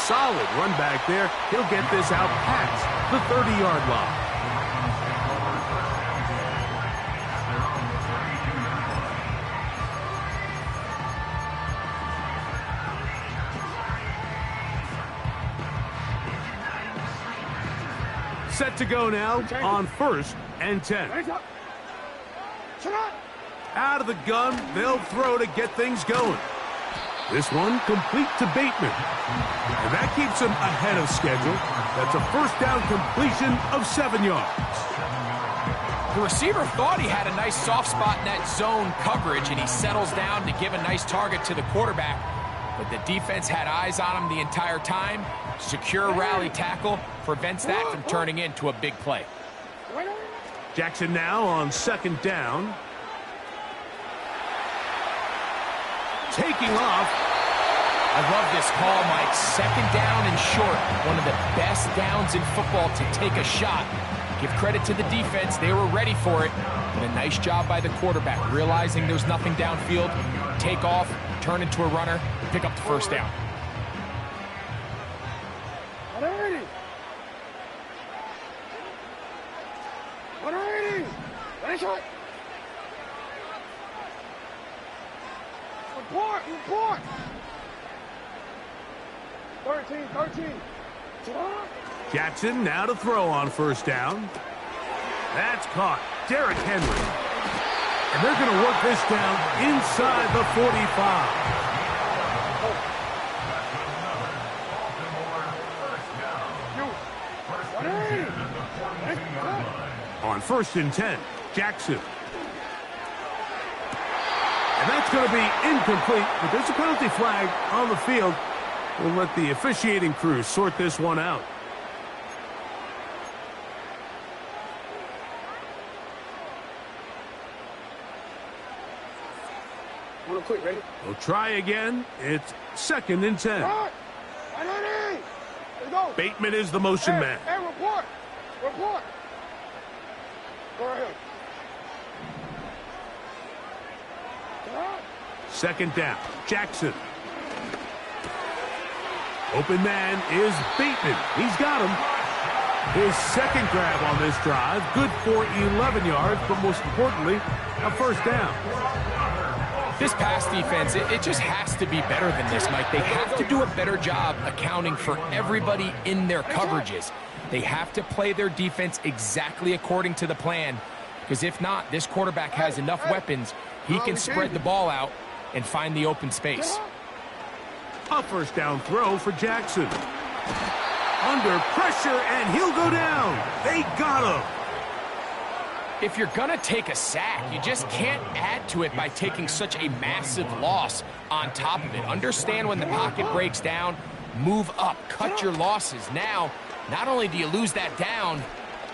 solid run back there. He'll get this out past the 30-yard line. Set to go now on 1st and 10. Out of the gun, they'll throw to get things going. This one complete to Bateman. And that keeps him ahead of schedule. That's a first down completion of 7 yards. The receiver thought he had a nice soft spot in that zone coverage, and he settles down to give a nice target to the quarterback. But the defense had eyes on him the entire time. Secure rally tackle prevents that from turning into a big play. Jackson now on 2nd down. Taking off. I love this call, Mike. 2nd down and short. One of the best downs in football to take a shot. Give credit to the defense. They were ready for it. But a nice job by the quarterback, realizing there's nothing downfield. Take off, turn into a runner, pick up the first down. Report! 13. Jackson now to throw on 1st down. That's caught. Derrick Henry. And they're going to work this down inside the 45. On 1st and 10, Jackson. And that's going to be incomplete, but there's a penalty flag on the field. We'll let the officiating crew sort this one out. Quick, ready? We'll try again. It's 2nd and 10. Bateman is the motion man. Hey, report! Go ahead. 2nd down, Jackson. Open man is Bateman. He's got him. His 2nd grab on this drive, good for 11 yards, but most importantly, a first down. This pass defense, it just has to be better than this, Mike. They have to do a better job accounting for everybody in their coverages. They have to play their defense exactly according to the plan, because if not, this quarterback has enough weapons, he can spread the ball out and find the open space. A first down throw for Jackson. Under pressure, and he'll go down. They got him. If you're going to take a sack, you just can't add to it by taking such a massive loss on top of it. Understand when the pocket breaks down, move up, cut your losses. Now, not only do you lose that down,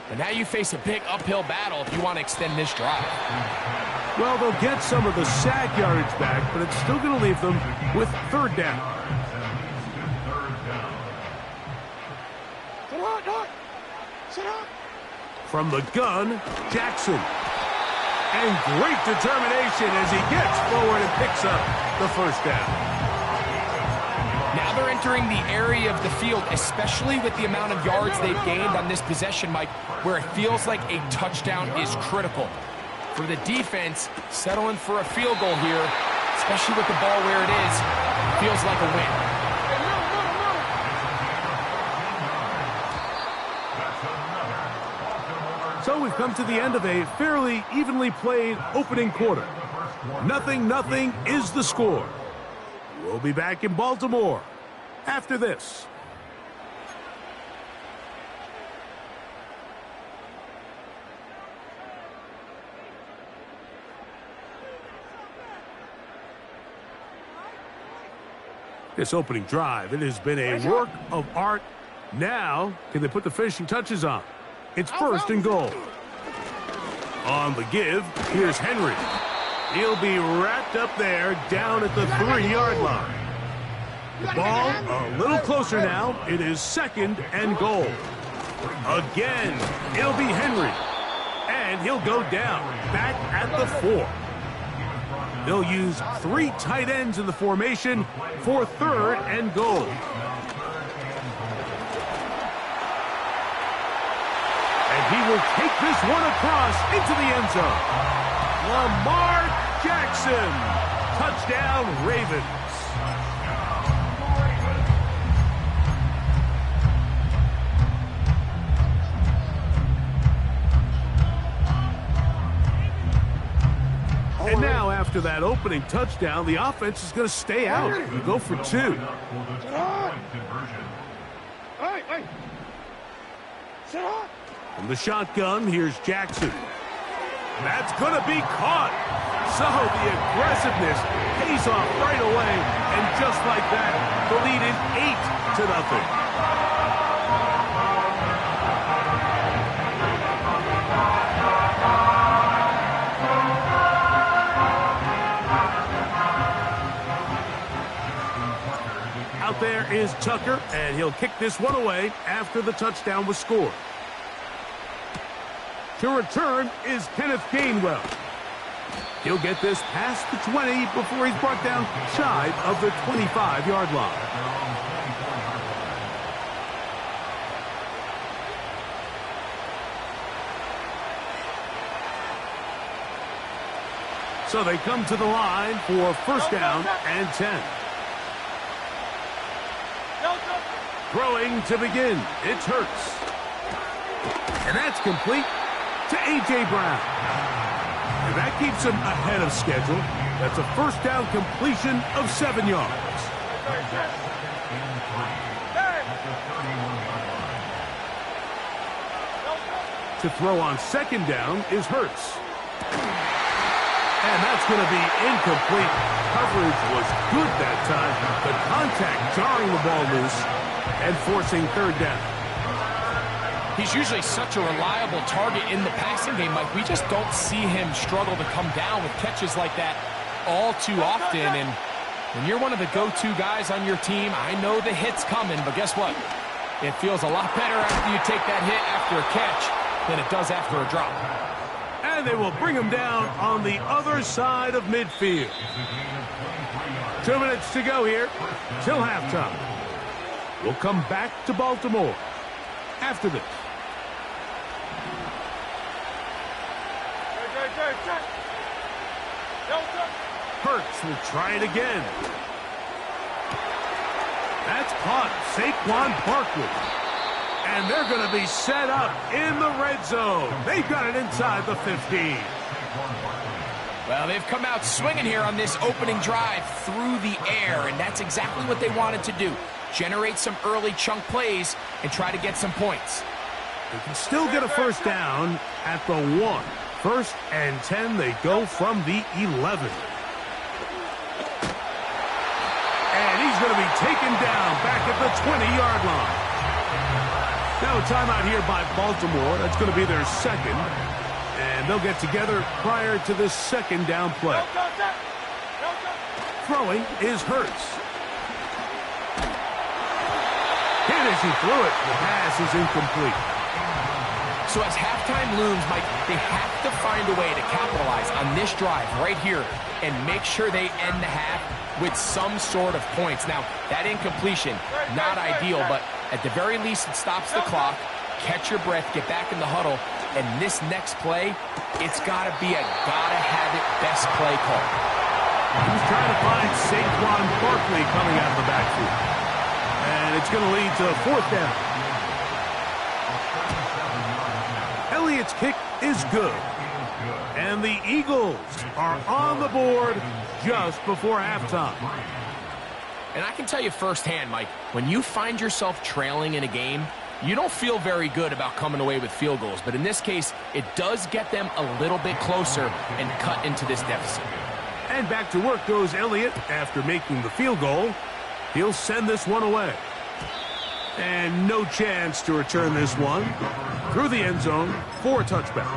but now you face a big uphill battle if you want to extend this drive. Well, they'll get some of the sack yardage back, but it's still going to leave them with 3rd down. From the gun, Jackson. And great determination as he gets forward and picks up the first down. Now they're entering the area of the field, especially with the amount of yards they've gained on this possession, Mike, where it feels like a touchdown is critical. For the defense, settling for a field goal here, especially with the ball where it is, feels like a win. So we've come to the end of a fairly evenly played opening quarter. 0-0 is the score. We'll be back in Baltimore after this. This opening drive, it has been a work of art. Now, can they put the finishing touches on? It's 1st and goal. On the give, here's Henry. He'll be wrapped up there down at the 3-yard line. The ball a little closer now. It is 2nd and goal. Again, it'll be Henry. And he'll go down, back at the 4. They'll use 3 tight ends in the formation for 3rd and goal. will take this one across into the end zone. Lamar Jackson. Touchdown, Ravens. And now, after that opening touchdown, the offense is going to stay out and go for two. Hey. Sit on. From the shotgun, here's Jackson. That's going to be caught. So the aggressiveness pays off right away. And just like that, the lead is 8-0. Out there is Tucker, and he'll kick this one away after the touchdown was scored. To return is Kenneth Gainwell. He'll get this past the 20 before he's brought down shy of the 25-yard line. So they come to the line for first down and 10. Throwing to begin, it's Hurts. And that's complete to A.J. Brown. And that keeps him ahead of schedule. That's a first down completion of 7 yards. To throw on second down is Hurts. And that's going to be incomplete. Coverage was good that time. The contact jarring the ball loose and forcing third down. He's usually such a reliable target in the passing game, Mike. We just don't see him struggle to come down with catches like that all too often. And when you're one of the go-to guys on your team, I know the hit's coming, but guess what? It feels a lot better after you take that hit after a catch than it does after a drop. And they will bring him down on the other side of midfield. 2 minutes to go here till halftime. We'll come back to Baltimore after this. Hurts will try it again. That's caught. Saquon Barkley. And they're going to be set up in the red zone. They've got it inside the 15. Well, they've come out swinging here on this opening drive through the air, and that's exactly what they wanted to do. Generate some early chunk plays and try to get some points. They can still get a first down at the 1. First and 10, they go from the 11. And he's going to be taken down back at the 20-yard line. Now a timeout here by Baltimore. That's going to be their second. And they'll get together prior to this second down play. Throwing is Hurts. Hit as he threw it. The pass is incomplete. So as halftime looms, Mike, they have to find a way to capitalize on this drive right here and make sure they end the half with some sort of points. Now, that incompletion, not ideal, but at the very least it stops the clock. Catch your breath, get back in the huddle, and this next play, it's got to be a gotta-have-it best play call. He was trying to find Saquon Barkley coming out of the backfield. And it's going to lead to a fourth down. Elliott's kick is good. And the Eagles are on the board just before halftime. And I can tell you firsthand, Mike, when you find yourself trailing in a game, you don't feel very good about coming away with field goals. But in this case, it does get them a little bit closer and cut into this deficit. And back to work goes Elliott after making the field goal. He'll send this one away. And no chance to return this one through the end zone for a touchback.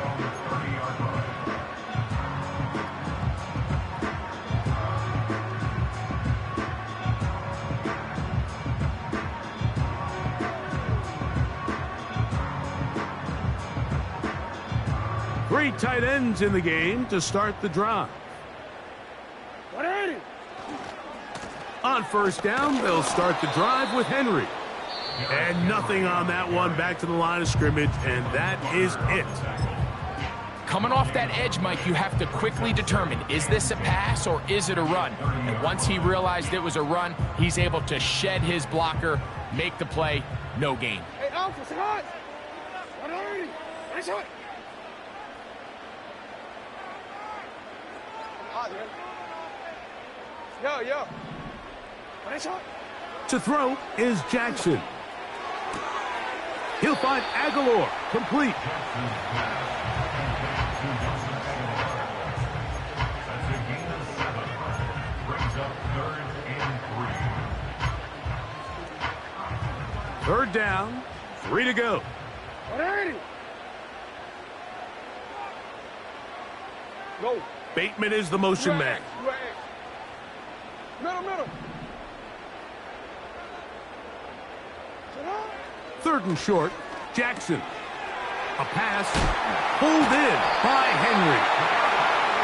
Three tight ends in the game to start the drive. On first down, they'll start the drive with Henry. And nothing on that one. Back to the line of scrimmage, and that is it. Coming off that edge, Mike, you have to quickly determine, is this a pass or is it a run? And once he realized it was a run, he's able to shed his blocker, make the play, no gain. Hey, Alpha, sit on. 130. Nice shot. Yo. Nice shot. To throw is Jackson. He'll find Aguilar, complete. Third down, 3 to go. 180. Go. Bateman is the motion man. Middle. Third and short, Jackson. A pass pulled in by Henry.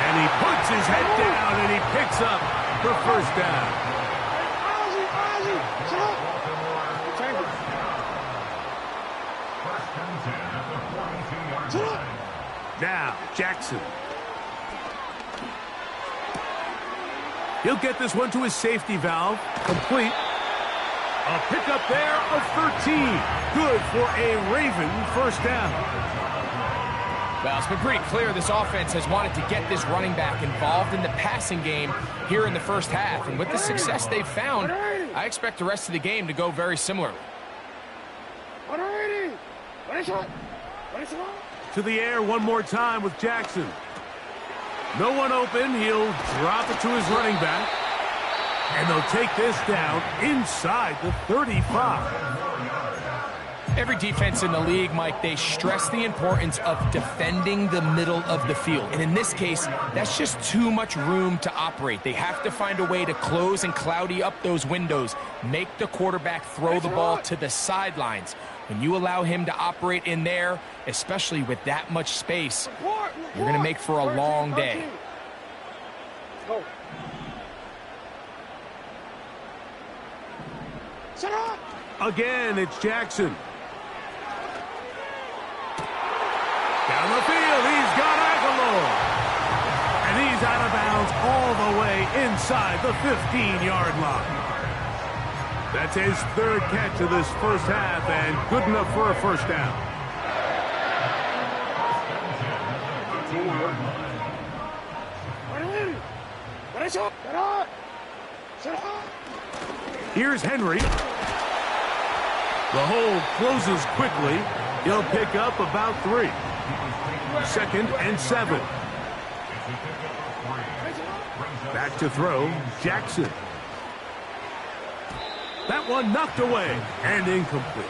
And he puts his head down and he picks up the first down. Ozzy, sit up. Sit up. Now, Jackson. He'll get this one to his safety valve. Complete. A pickup there of 13. Good for a Raven first down. Well, it's been pretty clear this offense has wanted to get this running back involved in the passing game here in the first half. And with the success they've found, I expect the rest of the game to go very similarly. 180. Nice shot. To the air one more time with Jackson. No one open. He'll drop it to his running back. And they'll take this down inside the 35. Every defense in the league, Mike, they stress the importance of defending the middle of the field. And in this case, that's just too much room to operate. They have to find a way to close and cloudy up those windows, make the quarterback throw the ball to the sidelines. When you allow him to operate in there, especially with that much space, you're going to make for a long day. Go. Sit up. Again, it's Jackson. Down the field, he's got Aguilar. And he's out of bounds all the way inside the 15-yard line. That's his third catch of this first half, and good enough for a first down. Here's Henry. The hole closes quickly. He'll pick up about 3. 2nd and 7. Back to throw, Jackson. That one knocked away and incomplete.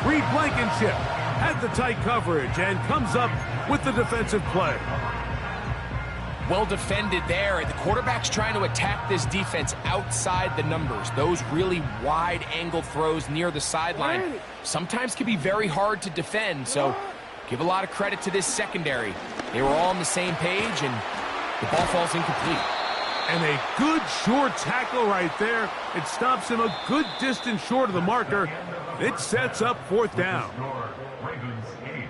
Reed Blankenship had the tight coverage and comes up with the defensive play. Well defended there, and the quarterback's trying to attack this defense outside the numbers. Those really wide-angle throws near the sideline sometimes can be very hard to defend, so give a lot of credit to this secondary. They were all on the same page, and the ball falls incomplete. And a good short tackle right there. It stops him a good distance short of the marker. It sets up 4th down. Ravens 8,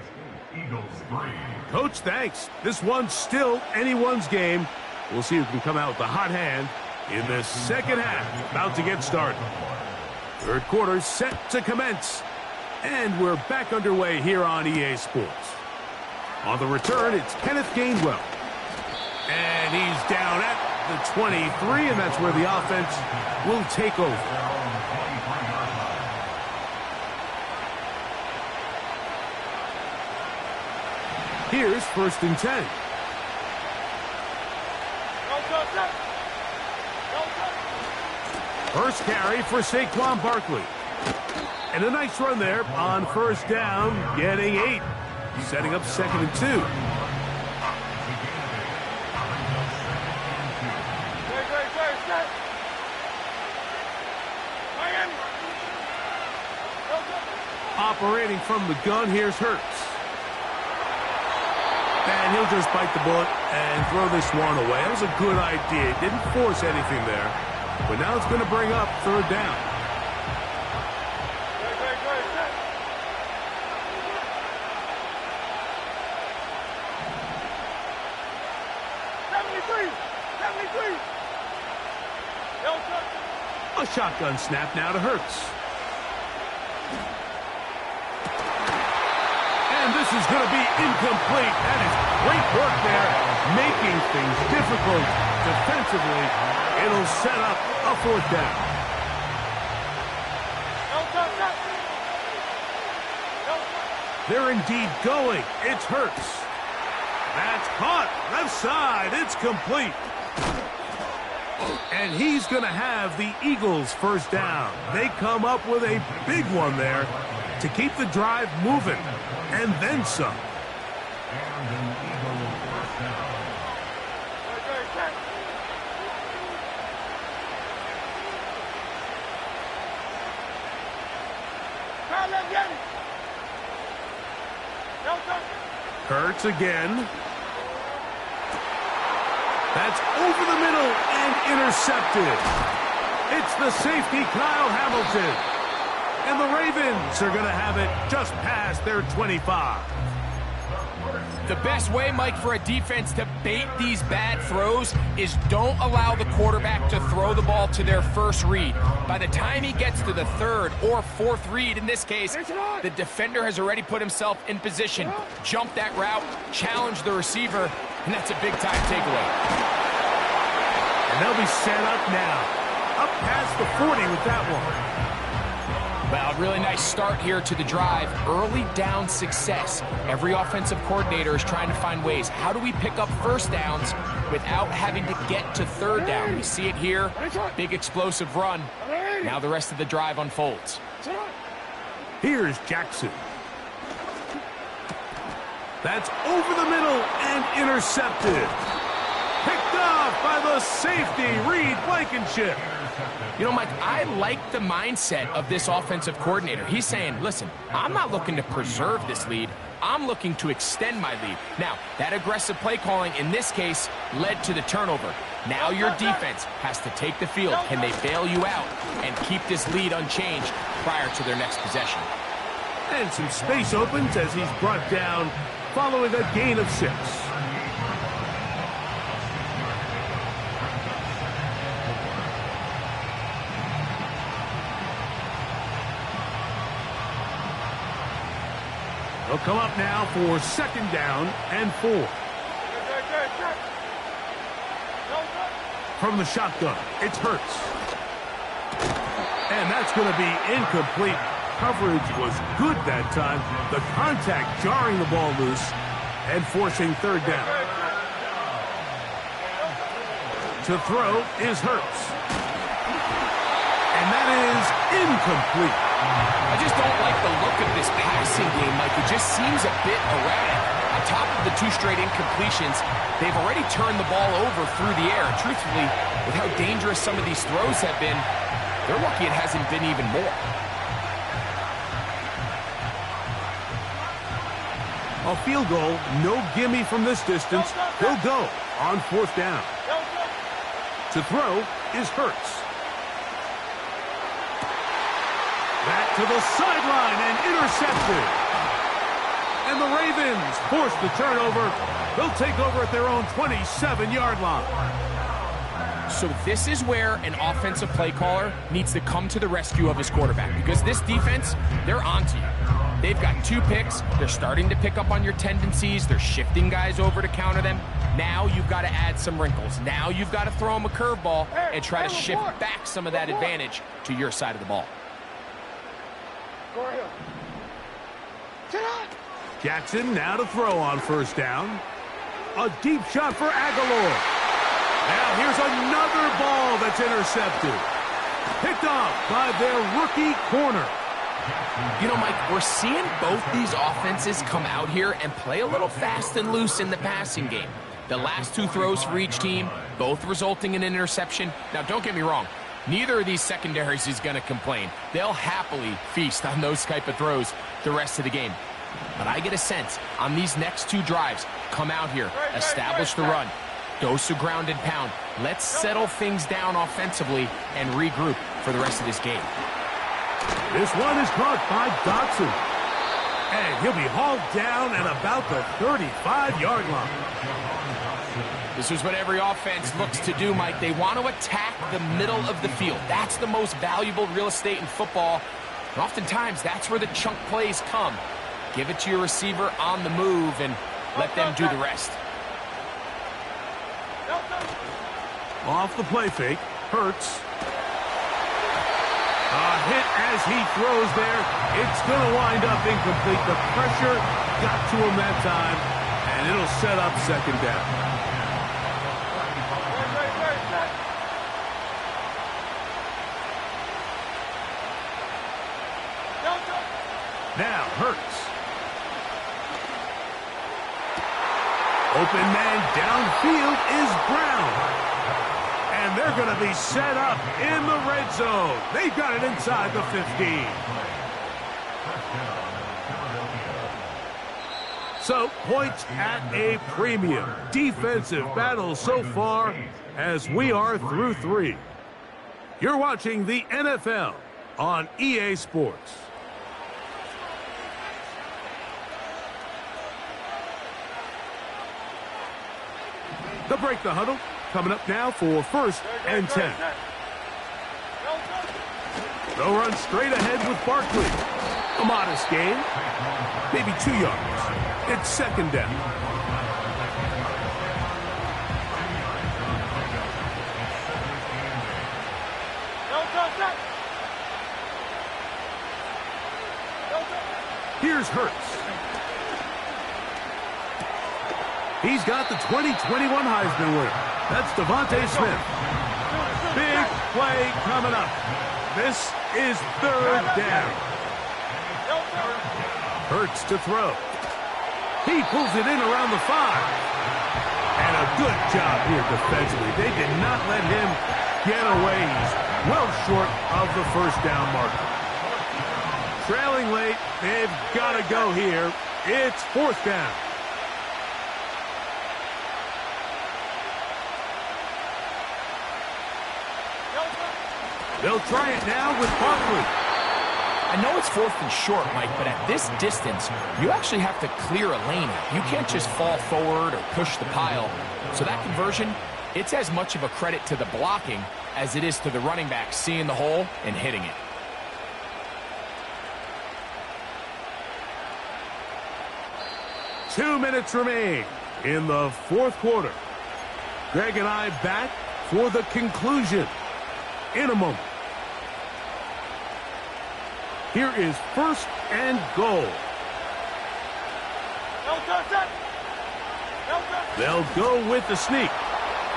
Eagles 3. Coach, thanks. This one's still anyone's game. We'll see who can come out with the hot hand in the second half. About to get started. Third quarter set to commence. And we're back underway here on EA Sports. On the return, it's Kenneth Gainwell. And he's down at the 23, and that's where the offense will take over. Here's 1st and 10. First carry for Saquon Barkley. And a nice run there on 1st down, getting 8. Setting up 2nd and 2. Operating from the gun, here's Hurts. And he'll just bite the bullet and throw this one away. That was a good idea. Didn't force anything there. But now it's going to bring up 3rd down. A shotgun snap now to Hurts. And this is going to be incomplete. That is great work there, making things difficult defensively. It'll set up a 4th down. They're indeed going. It's Hurts. That's caught. Left side. It's complete. And he's going to have the Eagles' 1st down. They come up with a big one there to keep the drive moving. And then some. And an Eagle 1st down. Hurts again. That's over the middle and intercepted. It's the safety, Kyle Hamilton. And the Ravens are going to have it just past their 25. The best way, Mike, for a defense to bait these bad throws is don't allow the quarterback to throw the ball to their first read. By the time he gets to the 3rd or 4th read, in this case, the defender has already put himself in position, jump that route, challenge the receiver, and that's a big-time takeaway. And they'll be set up now, up past the 40 with that one. Well, really nice start here to the drive. Early down success. Every offensive coordinator is trying to find ways. How do we pick up 1st downs without having to get to 3rd down? We see it here. Big explosive run. Now the rest of the drive unfolds. Here's Jackson. That's over the middle and intercepted. Picked off by the safety, Reed Blankenship. You know, Mike, I like the mindset of this offensive coordinator. He's saying, listen, I'm not looking to preserve this lead. I'm looking to extend my lead. Now, that aggressive play calling in this case led to the turnover. Now your defense has to take the field. Can they bail you out and keep this lead unchanged prior to their next possession? And some space opens as he's brought down following a gain of 6. They'll come up now for 2nd down and 4. From the shotgun, it's Hurts. And that's going to be incomplete. Coverage was good that time. The contact jarring the ball loose and forcing 3rd down. To throw is Hurts. And that is incomplete. I just don't like the look of this passing game, Mike. It just seems a bit erratic. On top of the 2 straight incompletions, they've already turned the ball over through the air. Truthfully, with how dangerous some of these throws have been, they're lucky it hasn't been even more. A field goal, no gimme from this distance. He'll go on 4th down. To throw is Hurts. Back to the sideline and intercepted. And the Ravens force the turnover. They'll take over at their own 27-yard line. So this is where an offensive play caller needs to come to the rescue of his quarterback, because this defense, they're onto you. They've got 2 picks. They're starting to pick up on your tendencies. They're shifting guys over to counter them. Now you've got to add some wrinkles. Now you've got to throw them a curveball and try to shift back some of that advantage to your side of the ball. Jackson now to throw on 1st down. A deep shot for Aguilar. Now here's another ball that's intercepted. Picked off by their rookie corner. You know, Mike, we're seeing both these offenses come out here and play a little fast and loose in the passing game. The last 2 throws for each team, both resulting in an interception. Now, don't get me wrong. Neither of these secondaries is going to complain. They'll happily feast on those type of throws the rest of the game. But I get a sense on these next 2 drives, come out here, establish the run, dose of ground and pound. Let's settle things down offensively and regroup for the rest of this game. This one is caught by Dotson. And he'll be hauled down at about the 35-yard line. This is what every offense looks to do, Mike. They want to attack the middle of the field. That's the most valuable real estate in football. And oftentimes, that's where the chunk plays come. Give it to your receiver on the move and let them do the rest. Off the play fake, Hurts. A hit as he throws there. It's going to wind up incomplete. The pressure got to him that time, and it'll set up second down. Now, Hurts. Open man downfield is Brown. And they're going to be set up in the red zone. They've got it inside the 15. So, points at a premium. Defensive battle so far as we are through 3. You're watching the NFL on EA Sports. They'll break the huddle. Coming up now for 1st and 10. They'll run straight ahead with Barkley. A modest gain. Maybe 2 yards. It's second down. Here's Hurts. He's got the 2021 Heisman winner. That's Devontae Smith. Big play coming up. This is 3rd down. Hurts to throw. He pulls it in around the 5. And a good job here defensively. They did not let him get away. He's well short of the 1st down marker. Trailing late. They've got to go here. It's 4th down. They'll try it now with Barkley. I know it's 4th and short, Mike, but at this distance, you actually have to clear a lane. You can't just fall forward or push the pile. So that conversion, it's as much of a credit to the blocking as it is to the running back seeing the hole and hitting it. Two minutes remain in the 4th quarter. Greg and I back for the conclusion in a moment. Here is 1st and goal. They'll go with the sneak.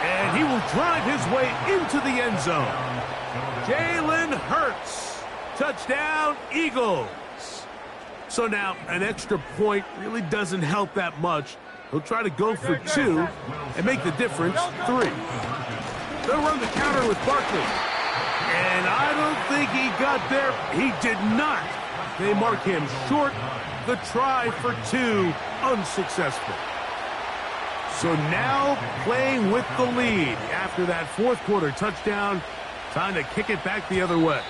And he will drive his way into the end zone. Jalen Hurts. Touchdown, Eagles. So now an extra point really doesn't help that much. He'll try to go for 2 and make the difference 3. They'll run the counter with Barkley. And I don't think he got there. He did not. They mark him short. The try for 2, unsuccessful. So now playing with the lead after that 4th quarter touchdown. Time to kick it back the other way.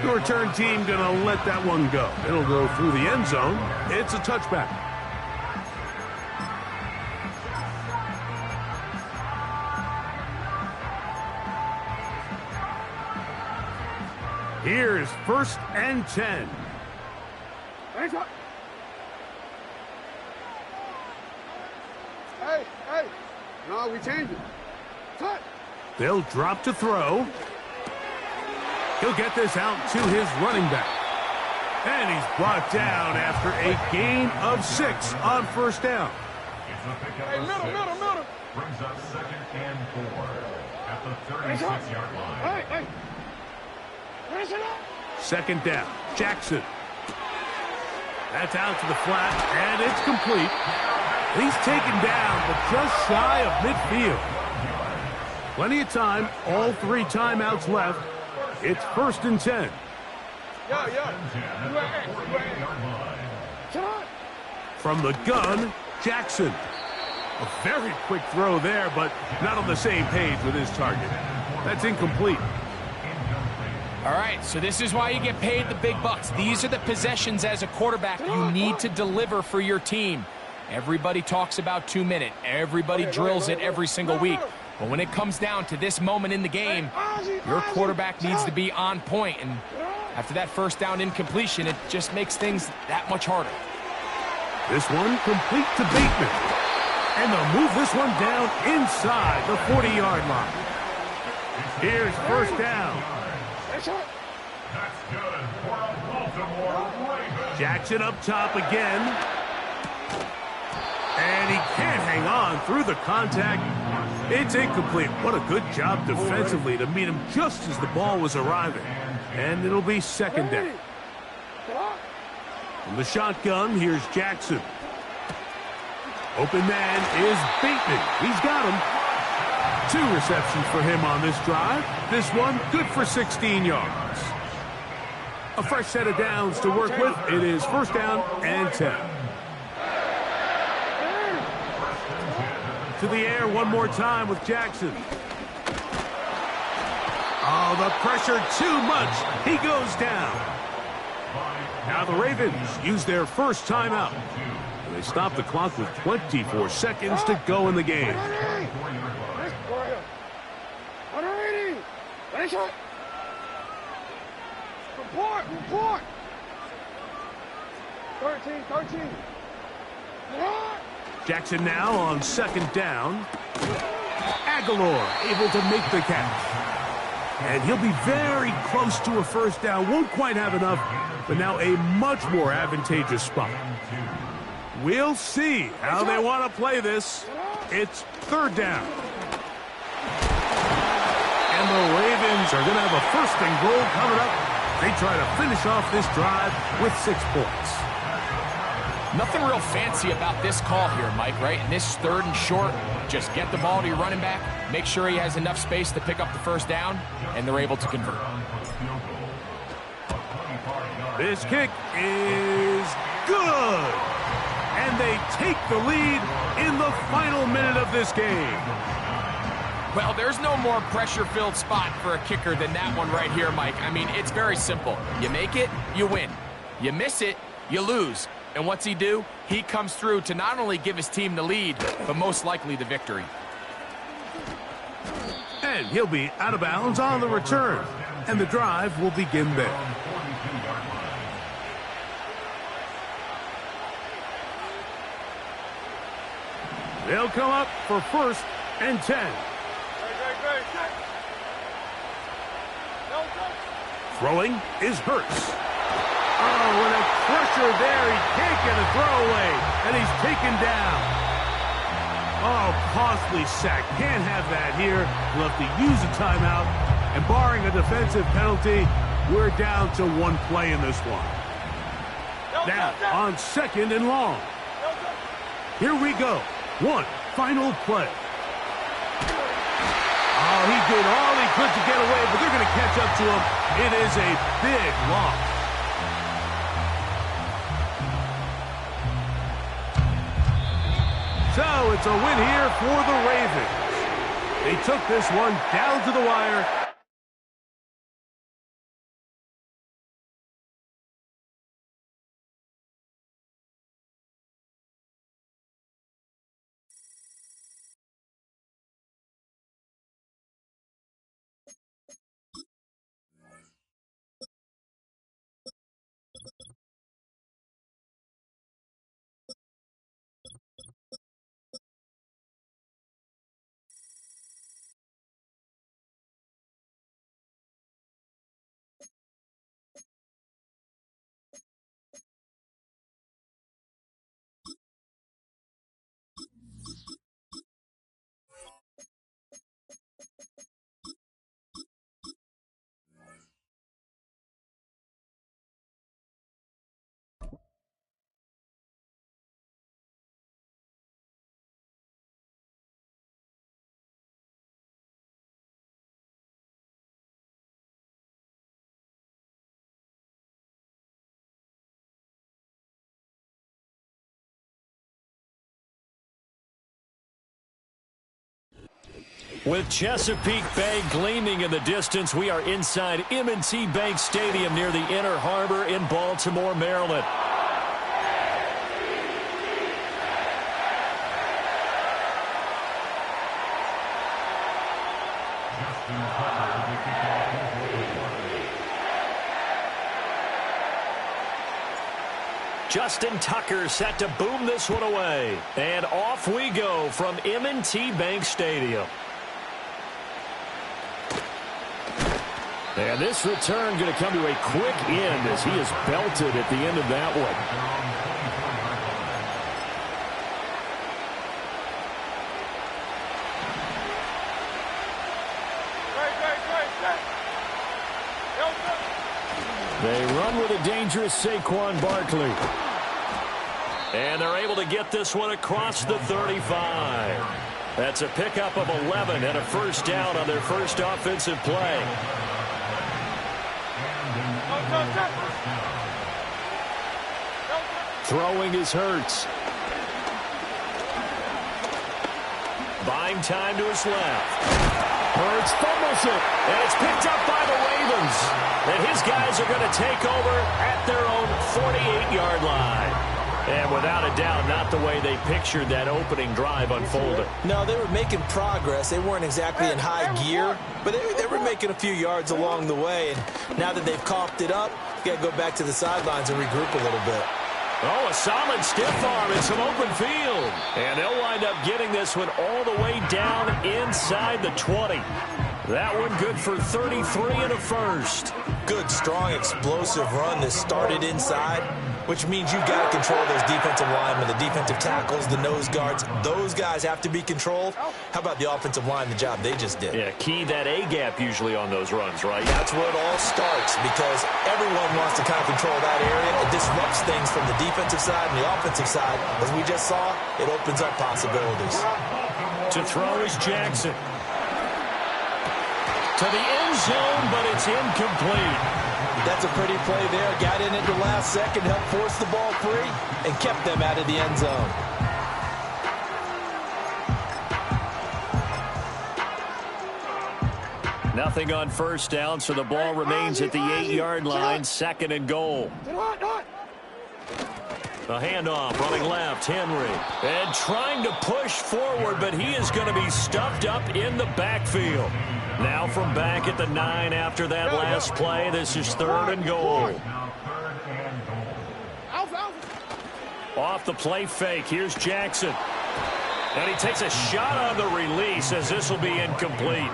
The return team going to let that one go. It'll go through the end zone. It's a touchback. Here's 1st and 10. Hey. No, we changed it. Cut. They'll drop to throw. He'll get this out to his running back. And he's brought down after a gain of 6 on 1st down. Hey, middle. Brings up 2nd and 4 at the 36-yard line. Hey. Finish it up. 2nd down. Jackson. That's out to the flat, and it's complete. He's taken down, but just shy of midfield. Plenty of time. All 3 timeouts left. It's 1st and 10. From the gun, Jackson. A very quick throw there, but not on the same page with his target. That's incomplete. All right, so this is why you get paid the big bucks. These are the possessions as a quarterback you need to deliver for your team. Everybody talks about 2 minutes. Everybody drills it every single week. But when it comes down to this moment in the game, your quarterback needs to be on point. And after that first down incompletion, it just makes things that much harder. This one complete to Bateman. And they'll move this one down inside the 40-yard line. Here's first down. That's good for a Baltimore Ravens. Jackson up top again. And he can't hang on through the contact. It's incomplete. What a good job defensively to meet him just as the ball was arriving. And it'll be second down. From the shotgun, here's Jackson. Open man is Bateman. He's got him. 2 receptions for him on this drive. This one good for 16 yards. A fresh set of downs to work with. It is first down and 10. To the air one more time with Jackson. Oh, the pressure too much. He goes down. Now the Ravens use their first timeout. They stop the clock with 24 seconds to go in the game. Report! 13. Jackson now on second down. Aguilar able to make the catch. And he'll be very close to a first down. Won't quite have enough, but now a much more advantageous spot. We'll see how they want to play this. It's third down. And the Ravens are going to have a first and goal coming up. They try to finish off this drive with 6 points. Nothing real fancy about this call here, Mike, right? In this third and short, just get the ball to your running back, make sure he has enough space to pick up the first down, and they're able to convert. This kick is good. And they take the lead in the final minute of this game. Well, there's no more pressure-filled spot for a kicker than that one right here, Mike. I mean, it's very simple. You make it, you win. You miss it, you lose. And what's he do? He comes through to not only give his team the lead, but most likely the victory. And he'll be out of bounds on the return. And the drive will begin there. They'll come up for first and 10. Throwing is Hurts. Oh, and a pressure there. He can't get a throwaway, and he's taken down. Oh, costly sack. Can't have that here. We'll have to use a timeout. And barring a defensive penalty, we're down to 1 play in this one. Now, on second and long. Here we go. 1 final play. Oh, he did all he could to get away, but they're going to catch up to him. It is a big loss. So it's a win here for the Ravens. They took this one down to the wire. With Chesapeake Bay gleaming in the distance, we are inside M&T Bank Stadium near the Inner Harbor in Baltimore, Maryland. Justin Tucker set to boom this one away. And off we go from M&T Bank Stadium. And this return going to come to a quick end as he is belted at the end of that one. They run with a dangerous Saquon Barkley. And they're able to get this one across the 35. That's a pickup of 11 and a first down on their first offensive play. Throwing is Hurts. Buying time to his left. Hurts fumbles it, and it's picked up by the Ravens. And his guys are going to take over at their own 48-yard line. And without a doubt, not the way they pictured that opening drive unfolded. No, they were making progress. They weren't exactly in high gear, but they were making a few yards along the way. And now that they've coughed it up, you got to go back to the sidelines and regroup a little bit. Oh, a solid stiff arm and some open field. And they'll wind up getting this one all the way down inside the 20. That one good for 33 and a first. Good, strong, explosive run that started inside, which means you've got to control those defensive linemen, the defensive tackles, the nose guards. Those guys have to be controlled. How about the offensive line, the job they just did? Yeah, key that A-gap usually on those runs, right? That's where it all starts, because everyone wants to kind of control that area. It disrupts things from the defensive side and the offensive side. As we just saw, it opens up possibilities. To throw is Jackson. To the end zone, but it's incomplete. That's a pretty play there. Got in at the last second, helped force the ball free, and kept them out of the end zone. Nothing on first down, so the ball remains at the 8-yard line, second and goal. A handoff, running left, Henry. And trying to push forward, but he is going to be stuffed up in the backfield. Now from back at the 9 after that last play, this is third and goal. Off the play fake, here's Jackson. And he takes a shot on the release as this will be incomplete.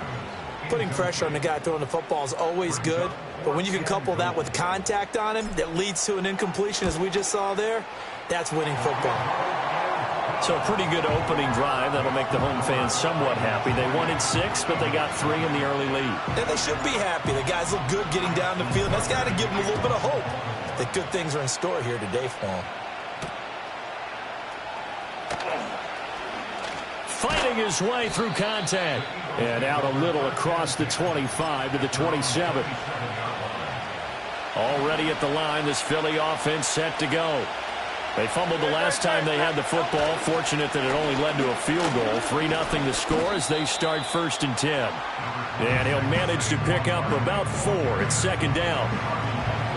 Putting pressure on the guy throwing the football is always good, but when you can couple that with contact on him that leads to an incompletion, as we just saw there, that's winning football. So a pretty good opening drive. That'll make the home fans somewhat happy. They wanted 6, but they got 3 in the early lead. And they should be happy. The guys look good getting down the field. That's got to give them a little bit of hope that good things are in store here today for them. Fighting his way through contact. And out a little across the 25 to the 27. Already at the line, this Philly offense set to go. They fumbled the last time they had the football. Fortunate that it only led to a field goal. 3-0 the score as they start first and 10. And he'll manage to pick up about 4 at second down.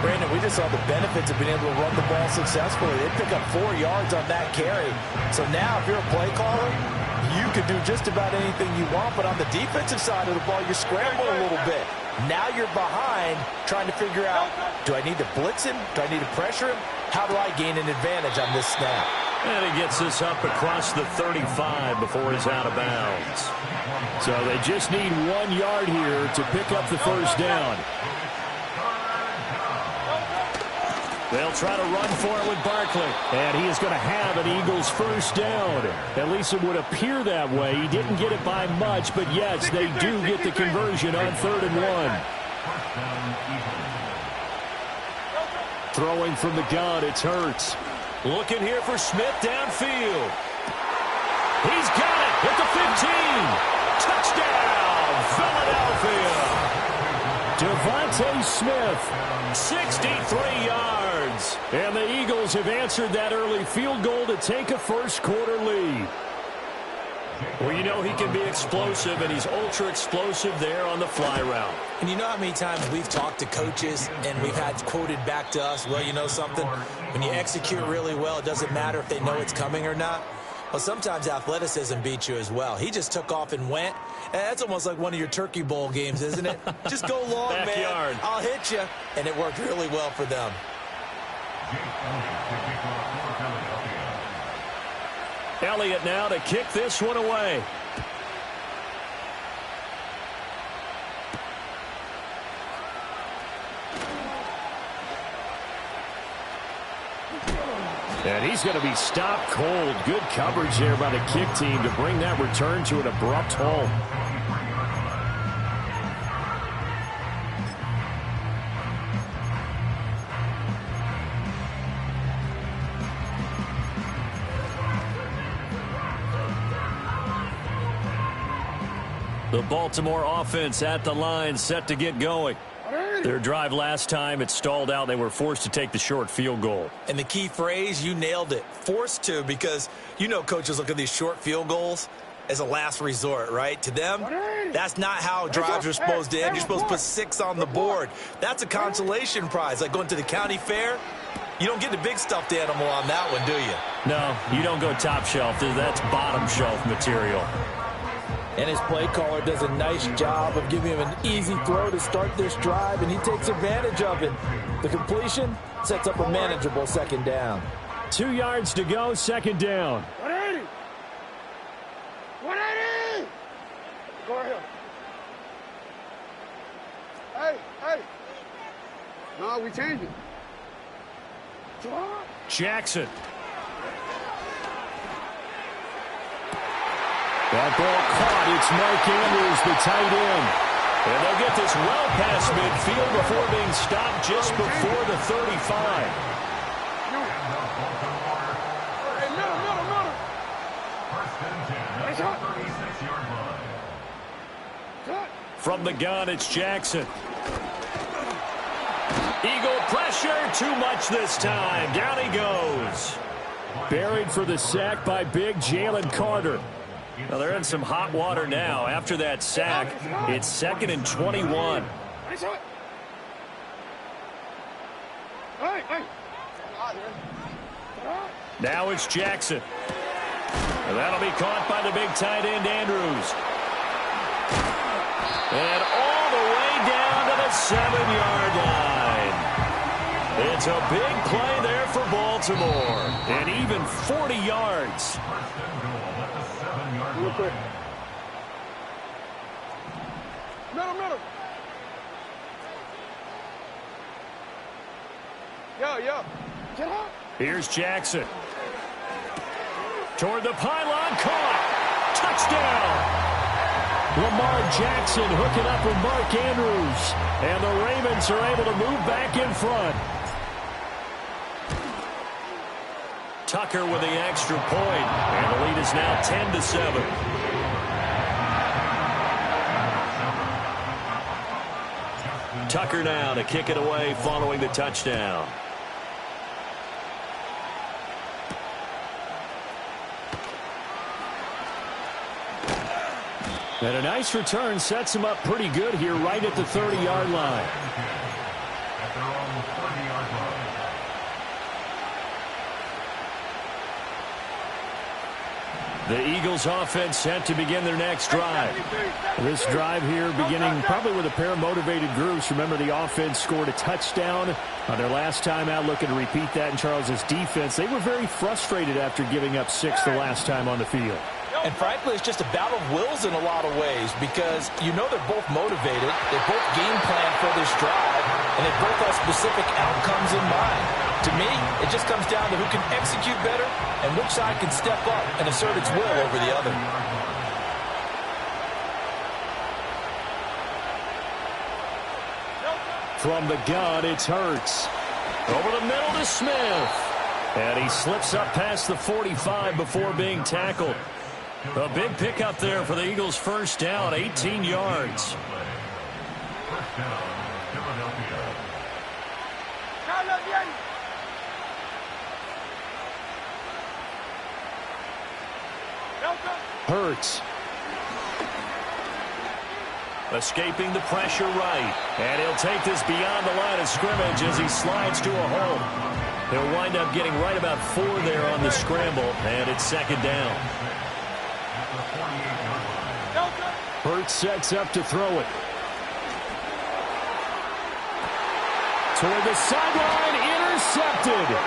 Brandon, we just saw the benefits of being able to run the ball successfully. They pick up 4 yards on that carry. So now if you're a play caller, you can do just about anything you want. But on the defensive side of the ball, you're scrambling a little bit. Now you're behind trying to figure out, do I need to blitz him? Do I need to pressure him? How do I gain an advantage on this snap? And he gets this up across the 35 before he's out of bounds. So they just need 1 yard here to pick up the first down. They'll try to run for it with Barkley. And he is going to have an Eagles first down. At least it would appear that way. He didn't get it by much, but yes, they do get the conversion on 3rd and 1. Throwing from the gun, it's Hurts. Looking here for Smith downfield. He's got it at the 15. Touchdown, Philadelphia. Devontae Smith, 63 yards. And the Eagles have answered that early field goal to take a first quarter lead. Well, you know he can be explosive, and he's ultra explosive there on the fly route. And you know how many times we've talked to coaches and we've had quoted back to us, well, you know something? When you execute really well, it doesn't matter if they know it's coming or not. Well, sometimes athleticism beats you as well. He just took off and went. And that's almost like one of your Turkey Bowl games, isn't it? Just go long, Backyard. man. I'll hit you. And it worked really well for them. Elliott now to kick this one away. And he's going to be stopped cold. Good coverage there by the kick team to bring that return to an abrupt halt. The Baltimore offense at the line, set to get going. Their drive last time, it stalled out. They were forced to take the short field goal. And the key phrase, you nailed it. Forced to, because you know coaches look at these short field goals as a last resort, right? To them, that's not how drives are supposed to end. You're supposed to put 6 on the board. That's a consolation prize. Like going to the county fair, you don't get the big stuffed animal on that one, do you? No, you don't go top shelf. That's bottom shelf material. And his play caller does a nice job of giving him an easy throw to start this drive, and he takes advantage of it. The completion sets up a manageable second down. 2 yards to go, second down. 180! 180! Go ahead. Hey! No, we changed it. Jackson. That ball caught. It's Mark Andrews, the tight end. And they'll get this well past midfield before being stopped just before the 35. Hey, middle. Nice shot. From the gun, it's Jackson. Eagle pressure, too much this time. Down he goes. Buried for the sack by big Jalen Carter. Well, they're in some hot water now. After that sack, it's 2nd and 21. Now it's Jackson. And that'll be caught by the big tight end, Andrews. And all the way down to the 7-yard line. It's a big play there for Baltimore. And even 40 yards. Real quick. Middle. Yo. Get up. Here's Jackson. Toward the pylon, caught. Touchdown. Lamar Jackson hooking up with Mark Andrews. And the Ravens are able to move back in front. Tucker with the extra point. And the lead is now 10-7. Tucker now to kick it away following the touchdown. And a nice return sets him up pretty good here right at the 30-yard line. At their own 30-yard line. The Eagles offense set to begin their next drive. This drive here beginning probably with a pair of motivated groups. Remember, the offense scored a touchdown on their last time out. Looking to repeat that in Charles's defense. They were very frustrated after giving up 6 the last time on the field. And frankly, it's just a battle of wills in a lot of ways, because you know they're both motivated, they both game plan for this drive, and they both have specific outcomes in mind. To me, it just comes down to who can execute better and which side can step up and assert its will over the other. From the gun, it's Hurts. Over the middle to Smith. And he slips up past the 45 before being tackled. A big pickup there for the Eagles' first down, 18 yards. First down, Philadelphia. Hurts. Escaping the pressure right. And he'll take this beyond the line of scrimmage as he slides to a hole. He'll wind up getting right about 4 there on the scramble, and it's second down. Hurts sets up to throw it. Toward the sideline, intercepted.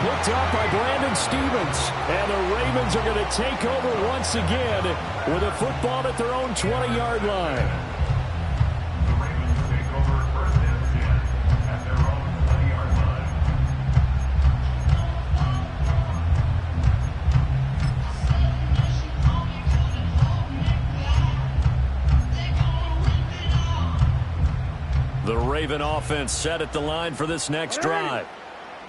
Picked up by Brandon Stevens. And the Ravens are going to take over once again with a football at their own 20-yard line. The Ravens take over first and 10 at their own 20-yard line. The Raven offense set at the line for this next drive.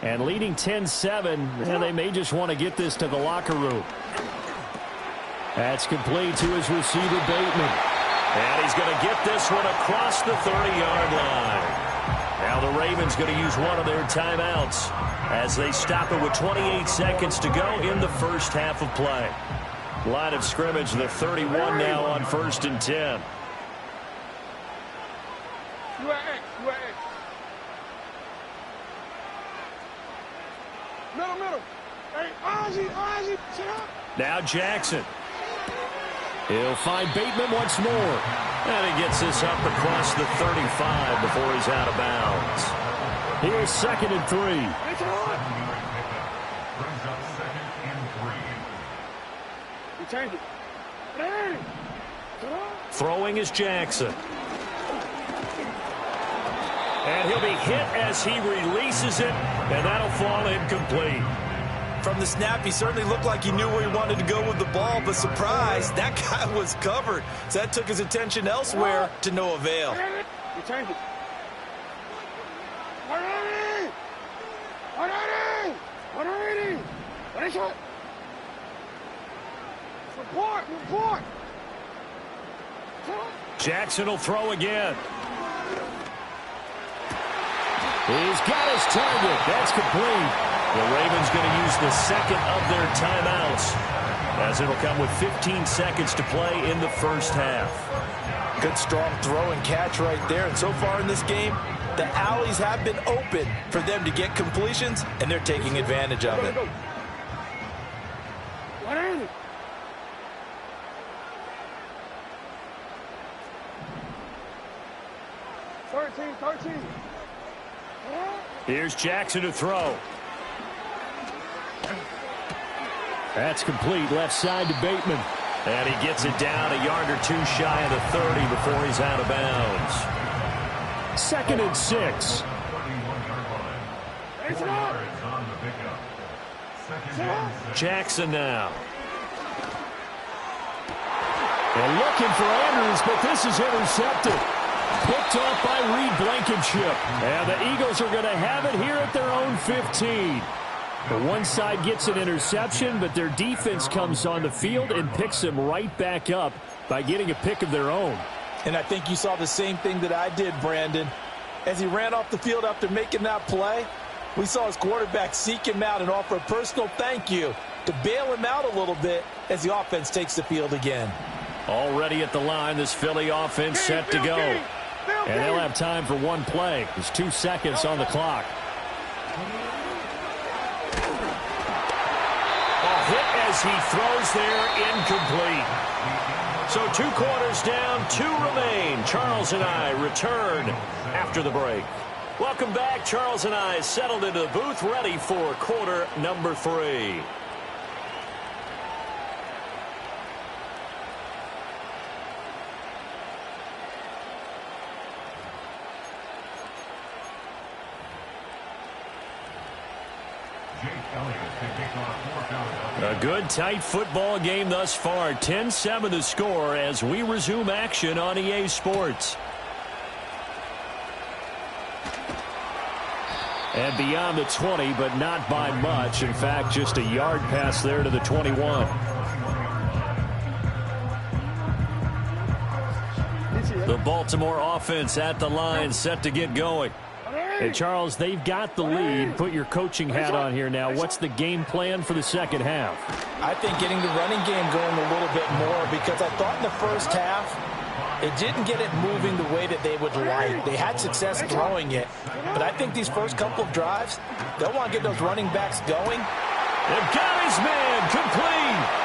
And leading 10-7, and they may just want to get this to the locker room. That's complete to his receiver, Bateman. And he's going to get this one across the 30-yard line. Now the Ravens going to use one of their timeouts as they stop it with 28 seconds to go in the first half of play. Line of scrimmage, the 31 now on 1st and 10. Middle. Hey, Ozzy, sit up. Now Jackson. He'll find Bateman once more. And he gets this up across the 35 before he's out of bounds. Here's 2nd and 3. Brings up 2nd and 3. You change it. Hey, sit up. Throwing is Jackson. And he'll be hit as he releases it, and that'll fall incomplete. From the snap, he certainly looked like he knew where he wanted to go with the ball, but surprise, that guy was covered. So that took his attention elsewhere to no avail. You change it. Report. Jackson will throw again. He's got his target. That's complete. The Ravens going to use the second of their timeouts as it'll come with 15 seconds to play in the first half. Good strong throw and catch right there. And so far in this game, the alleys have been open for them to get completions, and they're taking advantage of it. What is it? Thirteen. Here's Jackson to throw. That's complete. Left side to Bateman. And he gets it down a yard or two shy of the 30 before he's out of bounds. 2nd and 6. 21-yard line. 4 yards on the pickup. 2nd and 6. Jackson now. And looking for Andrews, but this is intercepted. Picked off by Reed Blankenship. And the Eagles are going to have it here at their own 15. The one side gets an interception, but their defense comes on the field and picks them right back up by getting a pick of their own. And I think you saw the same thing that I did, Brandon. As he ran off the field after making that play, we saw his quarterback seek him out and offer a personal thank you to bail him out a little bit as the offense takes the field again. Already at the line, this Philly offense set to go. And they'll have time for one play. There's 2 seconds on the clock. A hit as he throws there, incomplete. So 2 quarters down, 2 remain. Charles and I return after the break. Welcome back. Charles and I settled into the booth, ready for quarter number 3. A good, tight football game thus far. 10-7 the score as we resume action on EA Sports. And beyond the 20, but not by much. In fact, just a yard pass there to the 21. The Baltimore offense at the line, set to get going. And Charles, they've got the lead. Put your coaching hat on here now. What's the game plan for the second half? I think getting the running game going a little bit more, because I thought in the first half it didn't get it moving the way that they would like. They had success throwing it, but I think these first couple of drives, they'll want to get those running backs going. They've got his man complete.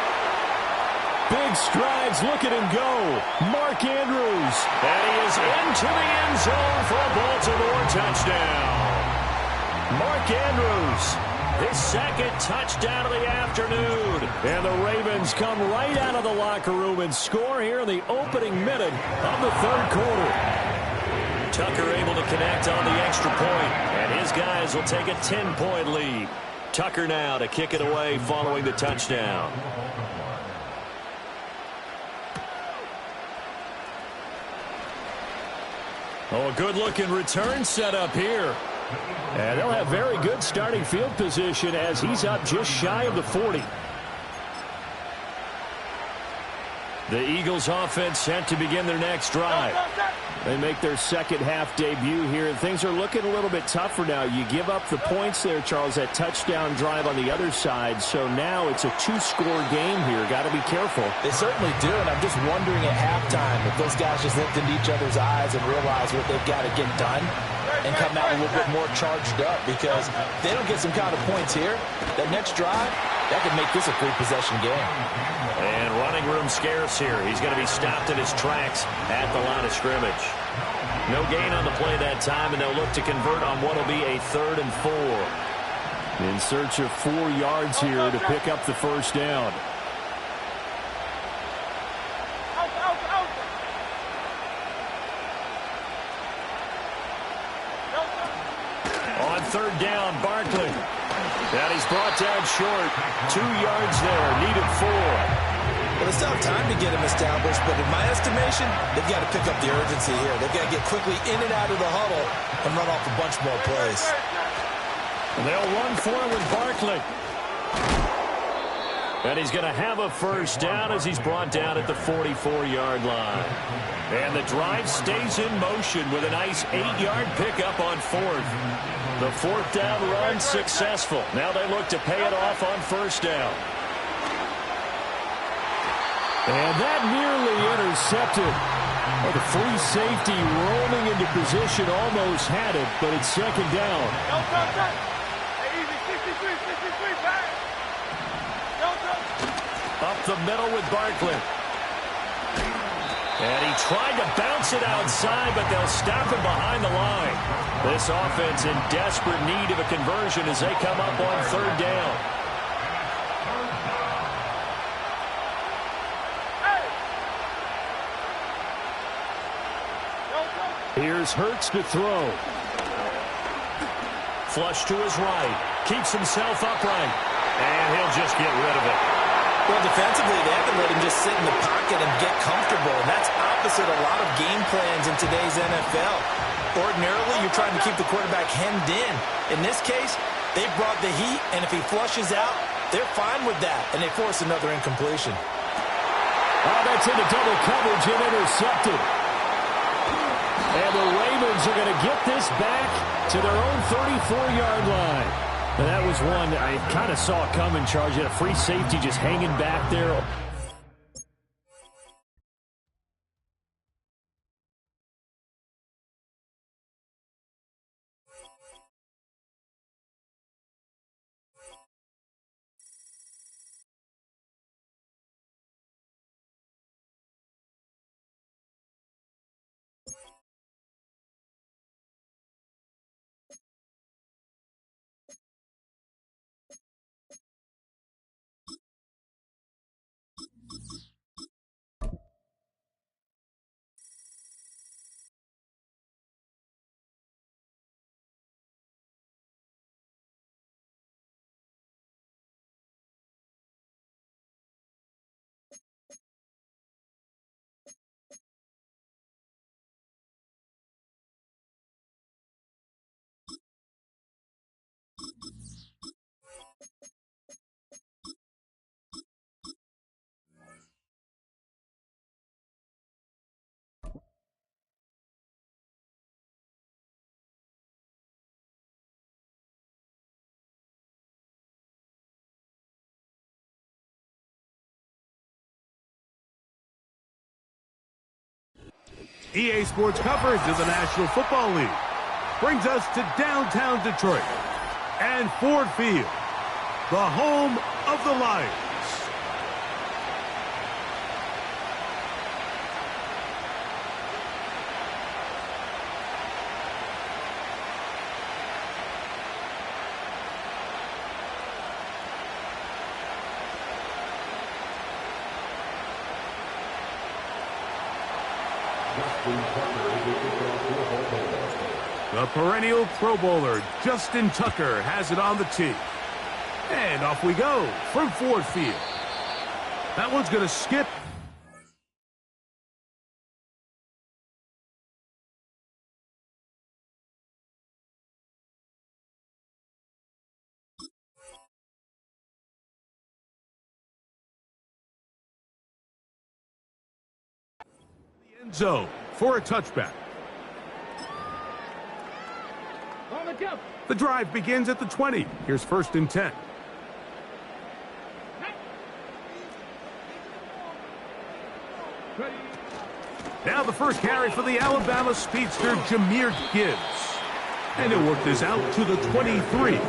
Big strides, look at him go. Mark Andrews. And he is into the end zone for a Baltimore touchdown. Mark Andrews, his second touchdown of the afternoon. And the Ravens come right out of the locker room and score here in the opening minute of the third quarter. Tucker able to connect on the extra point, and his guys will take a 10-point lead. Tucker now to kick it away following the touchdown. Oh, a good-looking return set up here. And they'll have very good starting field position as he's up just shy of the 40. The Eagles offense set to begin their next drive. They make their second half debut here, and things are looking a little bit tougher now. You give up the points there, Charles, that touchdown drive on the other side. So now it's a two-score game here. Got to be careful. They certainly do, and I'm just wondering at halftime if those guys just looked into each other's eyes and realized what they've got to get done and come out a little bit more charged up, because if they don't get some kind of points here, that next drive, that could make this a three-possession game. And running room scarce here. He's going to be stopped in his tracks at the line of scrimmage. No gain on the play that time, and they'll look to convert on what will be a 3rd and 4. In search of 4 yards here to pick up the first down. On 3rd down, Barkley. And he's brought down short. 2 yards there, needed 4. Well, it's not time to get him established, but in my estimation, they've got to pick up the urgency here. They've got to get quickly in and out of the huddle and run off a bunch more plays. And they'll run forward Barkley. And he's going to have a first down as he's brought down at the 44-yard line. And the drive stays in motion with a nice 8-yard pickup on 4th. The 4th down run successful. Now they look to pay it off on 1st down. And that nearly intercepted. Oh, the free safety rolling into position almost had it, but it's 2nd down. Up the middle with Barkley. And he tried to bounce it outside, but they'll stop him behind the line. This offense in desperate need of a conversion as they come up on 3rd down. Here's Hurts to throw. Flush to his right. Keeps himself upright. And he'll just get rid of it. Well, defensively, they haven't let him just sit in the pocket and get comfortable. And that's opposite a lot of game plans in today's NFL. Ordinarily, you're trying to keep the quarterback hemmed in. In this case, they brought the heat, and if he flushes out, they're fine with that. And they force another incompletion. Oh, that's into double coverage and intercepted. And the Ravens are going to get this back to their own 34-yard line. And that was one I kind of saw coming, Charge. You had a free safety just hanging back there. EA Sports coverage of the National Football League brings us to downtown Detroit and Ford Field, the home of the Lions. The perennial Pro Bowler, Justin Tucker, has it on the tee. And off we go from Ford Field. That one's going to skip. The end zone for a touchback. The drive begins at the 20. Here's 1st and 10. Now the first carry for the Alabama speedster, Jahmyr Gibbs. And he'll work this out to the 23.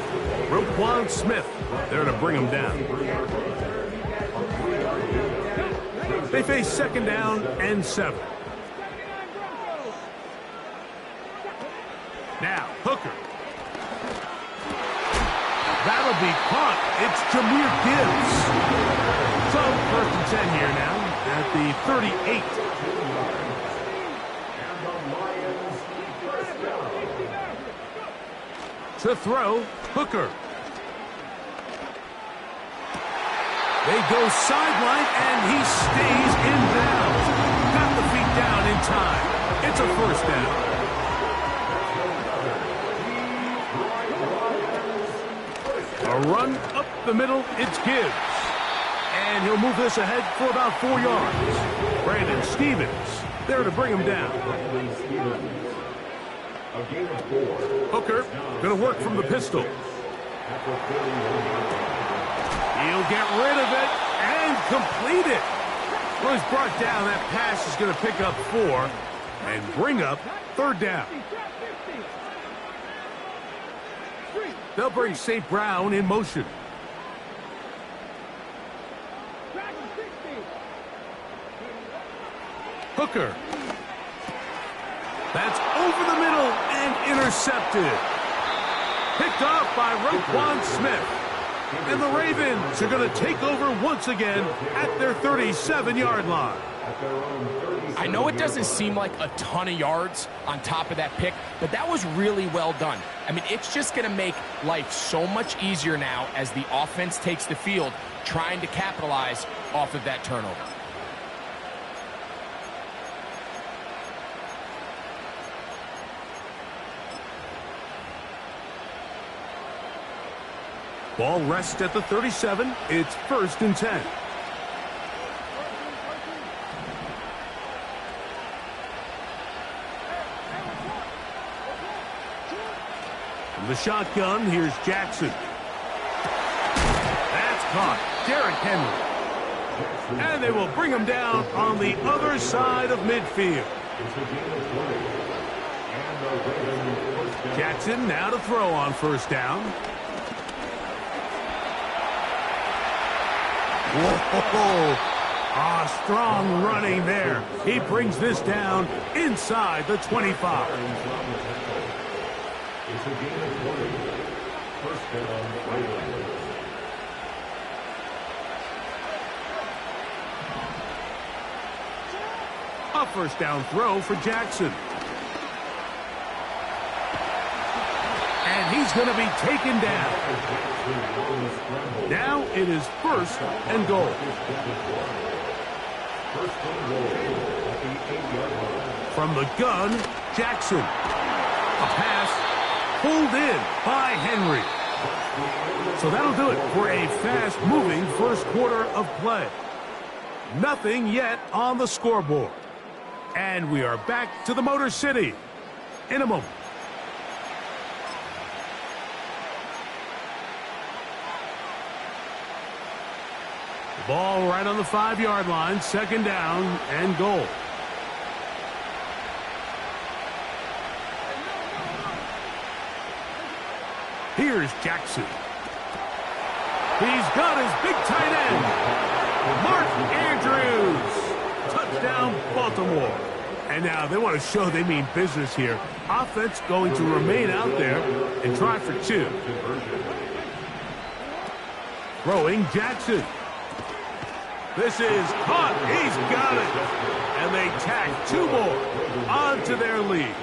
Roquan Smith there to bring him down. They face 2nd down and 7. Now, Hooker. That'll be caught. It's Jahmyr Gibbs. So, 1st and 10 here now at the 38. To throw, Hooker. They go sideline, and he stays in bounds. Got the feet down in time. It's a 1st down. A run up the middle, it's Gibbs. And he'll move this ahead for about 4 yards. Brandon Stevens there to bring him down. Hooker going to work from the pistol. He'll get rid of it and complete it. Well, he's brought down. That pass is going to pick up 4 and bring up 3rd down. They'll bring St. Brown in motion. Hooker. That's over the middle and intercepted. Picked off by Roquan Smith. And the Ravens are going to take over once again at their 37-yard line. I know it doesn't seem like a ton of yards on top of that pick, but that was really well done. I mean, it's just going to make life so much easier now as the offense takes the field, trying to capitalize off of that turnover. Ball rests at the 37. It's 1st and 10. From the shotgun, here's Jackson. That's caught. Derrick Henry. And they will bring him down on the other side of midfield. Jackson now to throw on 1st down. Whoa! Ah, strong running there. He brings this down inside the 25. A 1st down throw for Jackson. And he's going to be taken down. Now it is 1st and goal. From the gun, Jackson. A pass pulled in by Henry. So that'll do it for a fast-moving 1st quarter of play. Nothing yet on the scoreboard. And we are back to the Motor City in a moment. Ball right on the 5-yard line, 2nd down and goal. Here's Jackson. He's got his big tight end, Mark Andrews. Touchdown, Baltimore. And now they want to show they mean business here. Offense going to remain out there and try for 2. Throwing Jackson. This is caught. He's got it. And they tack 2 more onto their lead.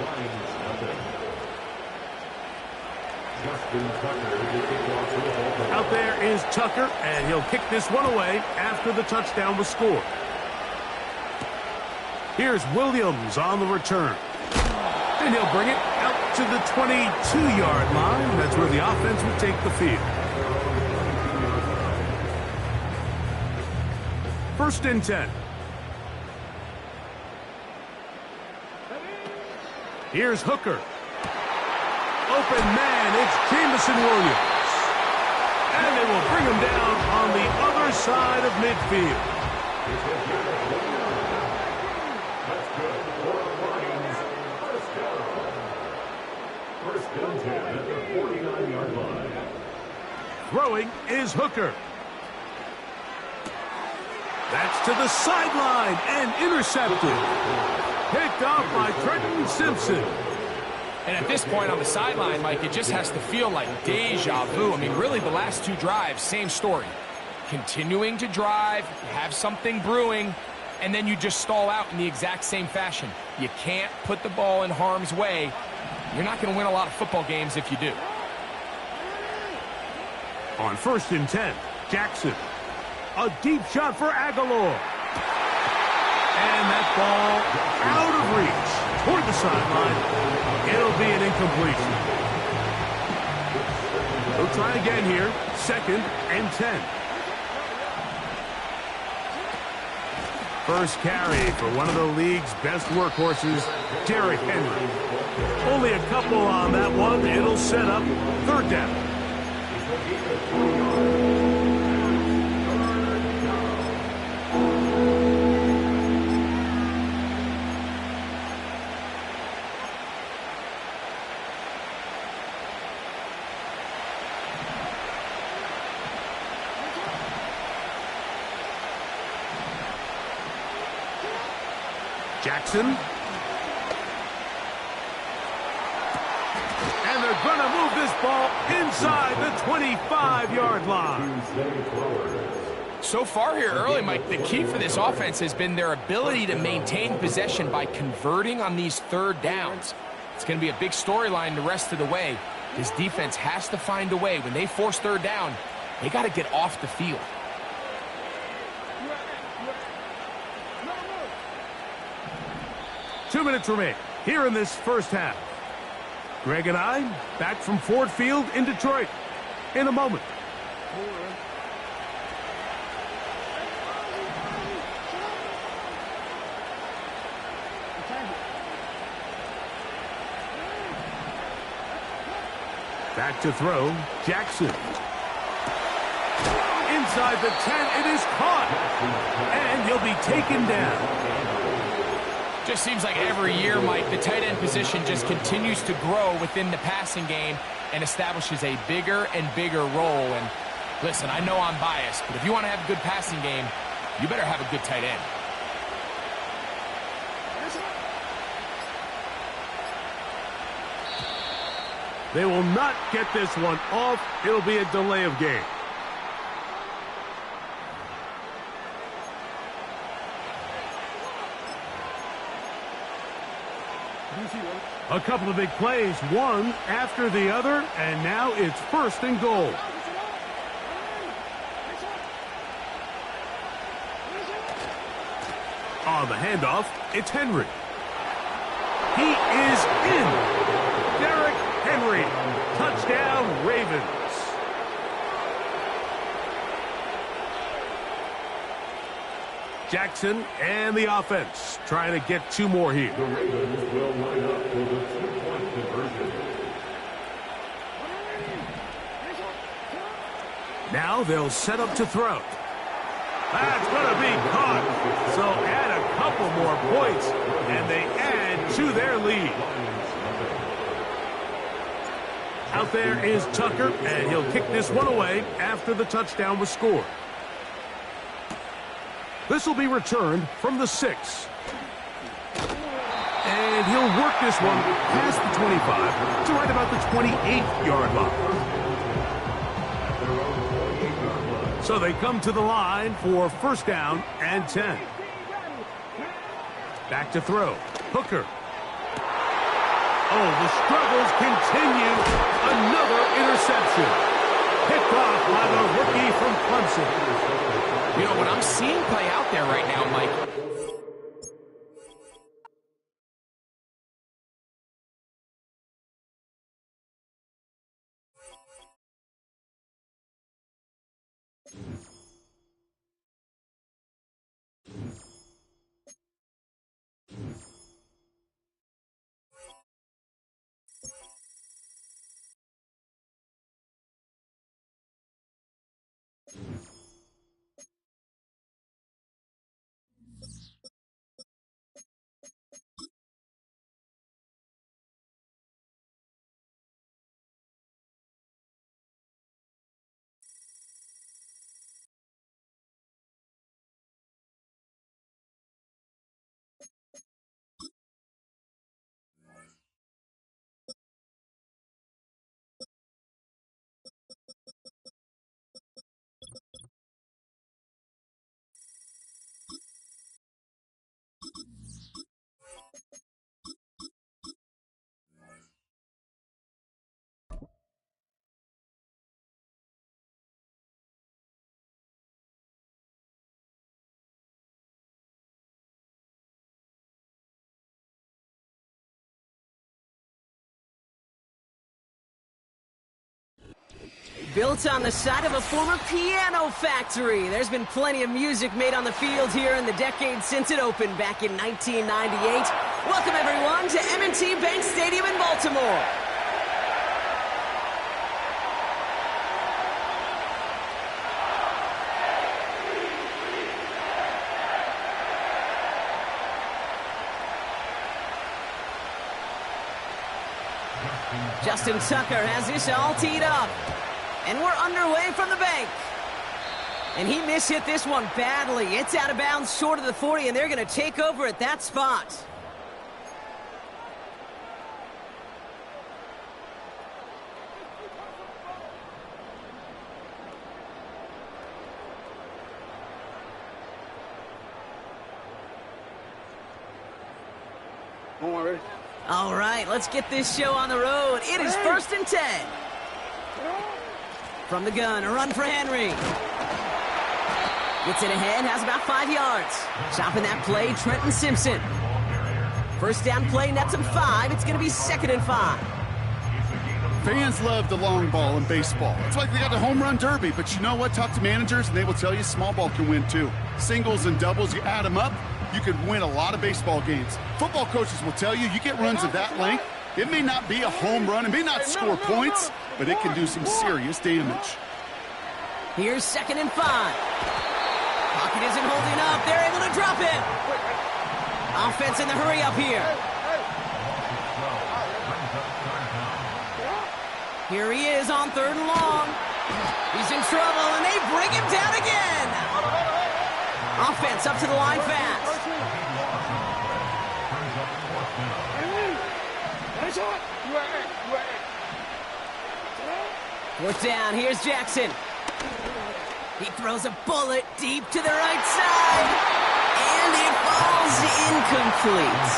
Out there is Tucker, and he'll kick this one away after the touchdown was scored. Here's Williams on the return. And he'll bring it out to the 22-yard line. That's where the offense will take the field. 1st and 10. Here's Hooker. Open man, it's Jamison Williams. And they will bring him down on the other side of midfield. That's good. 4 Lions. 1st and 10 at the 49-yard line. Throwing is Hooker. That's to the sideline and intercepted. Picked off by Trenton Simpson. And at this point on the sideline, Mike, it just has to feel like deja vu. I mean, really, the last 2 drives, same story. Continuing to drive, have something brewing, and then you just stall out in the exact same fashion. You can't put the ball in harm's way. You're not going to win a lot of football games if you do. On 1st and 10, Jackson. A deep shot for Aguilar. And that ball out of reach toward the sideline. It'll be an incompletion. We'll try again here. 2nd and 10. First carry for one of the league's best workhorses, Derrick Henry. Only a couple on that one. It'll set up 3rd down. Jackson. And they're going to move this ball inside the 25-yard line. So far here early, Mike, the key for this offense has been their ability to maintain possession by converting on these 3rd downs. It's going to be a big storyline the rest of the way. This defense has to find a way. When they force 3rd down, they got to get off the field. Two minutes remain here in this first half. Greg and I back from Ford Field in Detroit in a moment. Back to throw, Jackson. Inside the 10, it is caught. And he'll be taken down. Just seems like every year, Mike, the tight end position just continues to grow within the passing game and establishes a bigger and bigger role. And listen, I know I'm biased, but if you want to have a good passing game, you better have a good tight end. They will not get this one off. It'll be a delay of game. A couple of big plays, one after the other, and now it's 1st and goal. On the handoff, it's Henry. He is in. Derrick Henry. Touchdown, Ravens. Jackson and the offense trying to get 2 more here. The Ravens will line up for the 2-point conversion. Now they'll set up to throw. That's going to be caught. So add a couple more points, and they add to their lead. Out there is Tucker, and he'll kick this one away after the touchdown was scored. This will be returned from the 6. And he'll work this one past the 25 to right about the 28-yard line. So they come to the line for first down and 10. Back to throw. Hooker. Oh, the struggles continue. Another interception. Picked off by the rookie from Clemson. You know, what I'm seeing play out there right now, Mike, built on the side of a former piano factory. There's been plenty of music made on the field here in the decade since it opened back in 1998. Welcome, everyone, to M&T Bank Stadium in Baltimore. Justin Tucker has this all teed up. And we're underway from the bank. And he mishit this one badly. It's out of bounds short of the 40, and they're going to take over at that spot. All right, let's get this show on the road. It is 1st and 10. From the gun, a run for Henry. Gets it ahead, has about 5 yards. Stopping that play, Trenton Simpson. First down play, nets him 5. It's going to be 2nd and 5. Fans love the long ball in baseball. It's like they got the home run derby, but you know what? Talk to managers, and they will tell you small ball can win too. Singles and doubles, you add them up, you could win a lot of baseball games. Football coaches will tell you get runs of that length. It may not be a home run, it may not score points, but it can do some serious damage. Here's 2nd and 5. Pocket isn't holding up. They're able to drop it. Offense in the hurry up here. Here he is on 3rd and long. He's in trouble, and they bring him down again. Offense up to the line fast. 4th down, here's Jackson. He throws a bullet deep to the right side, and it falls incomplete.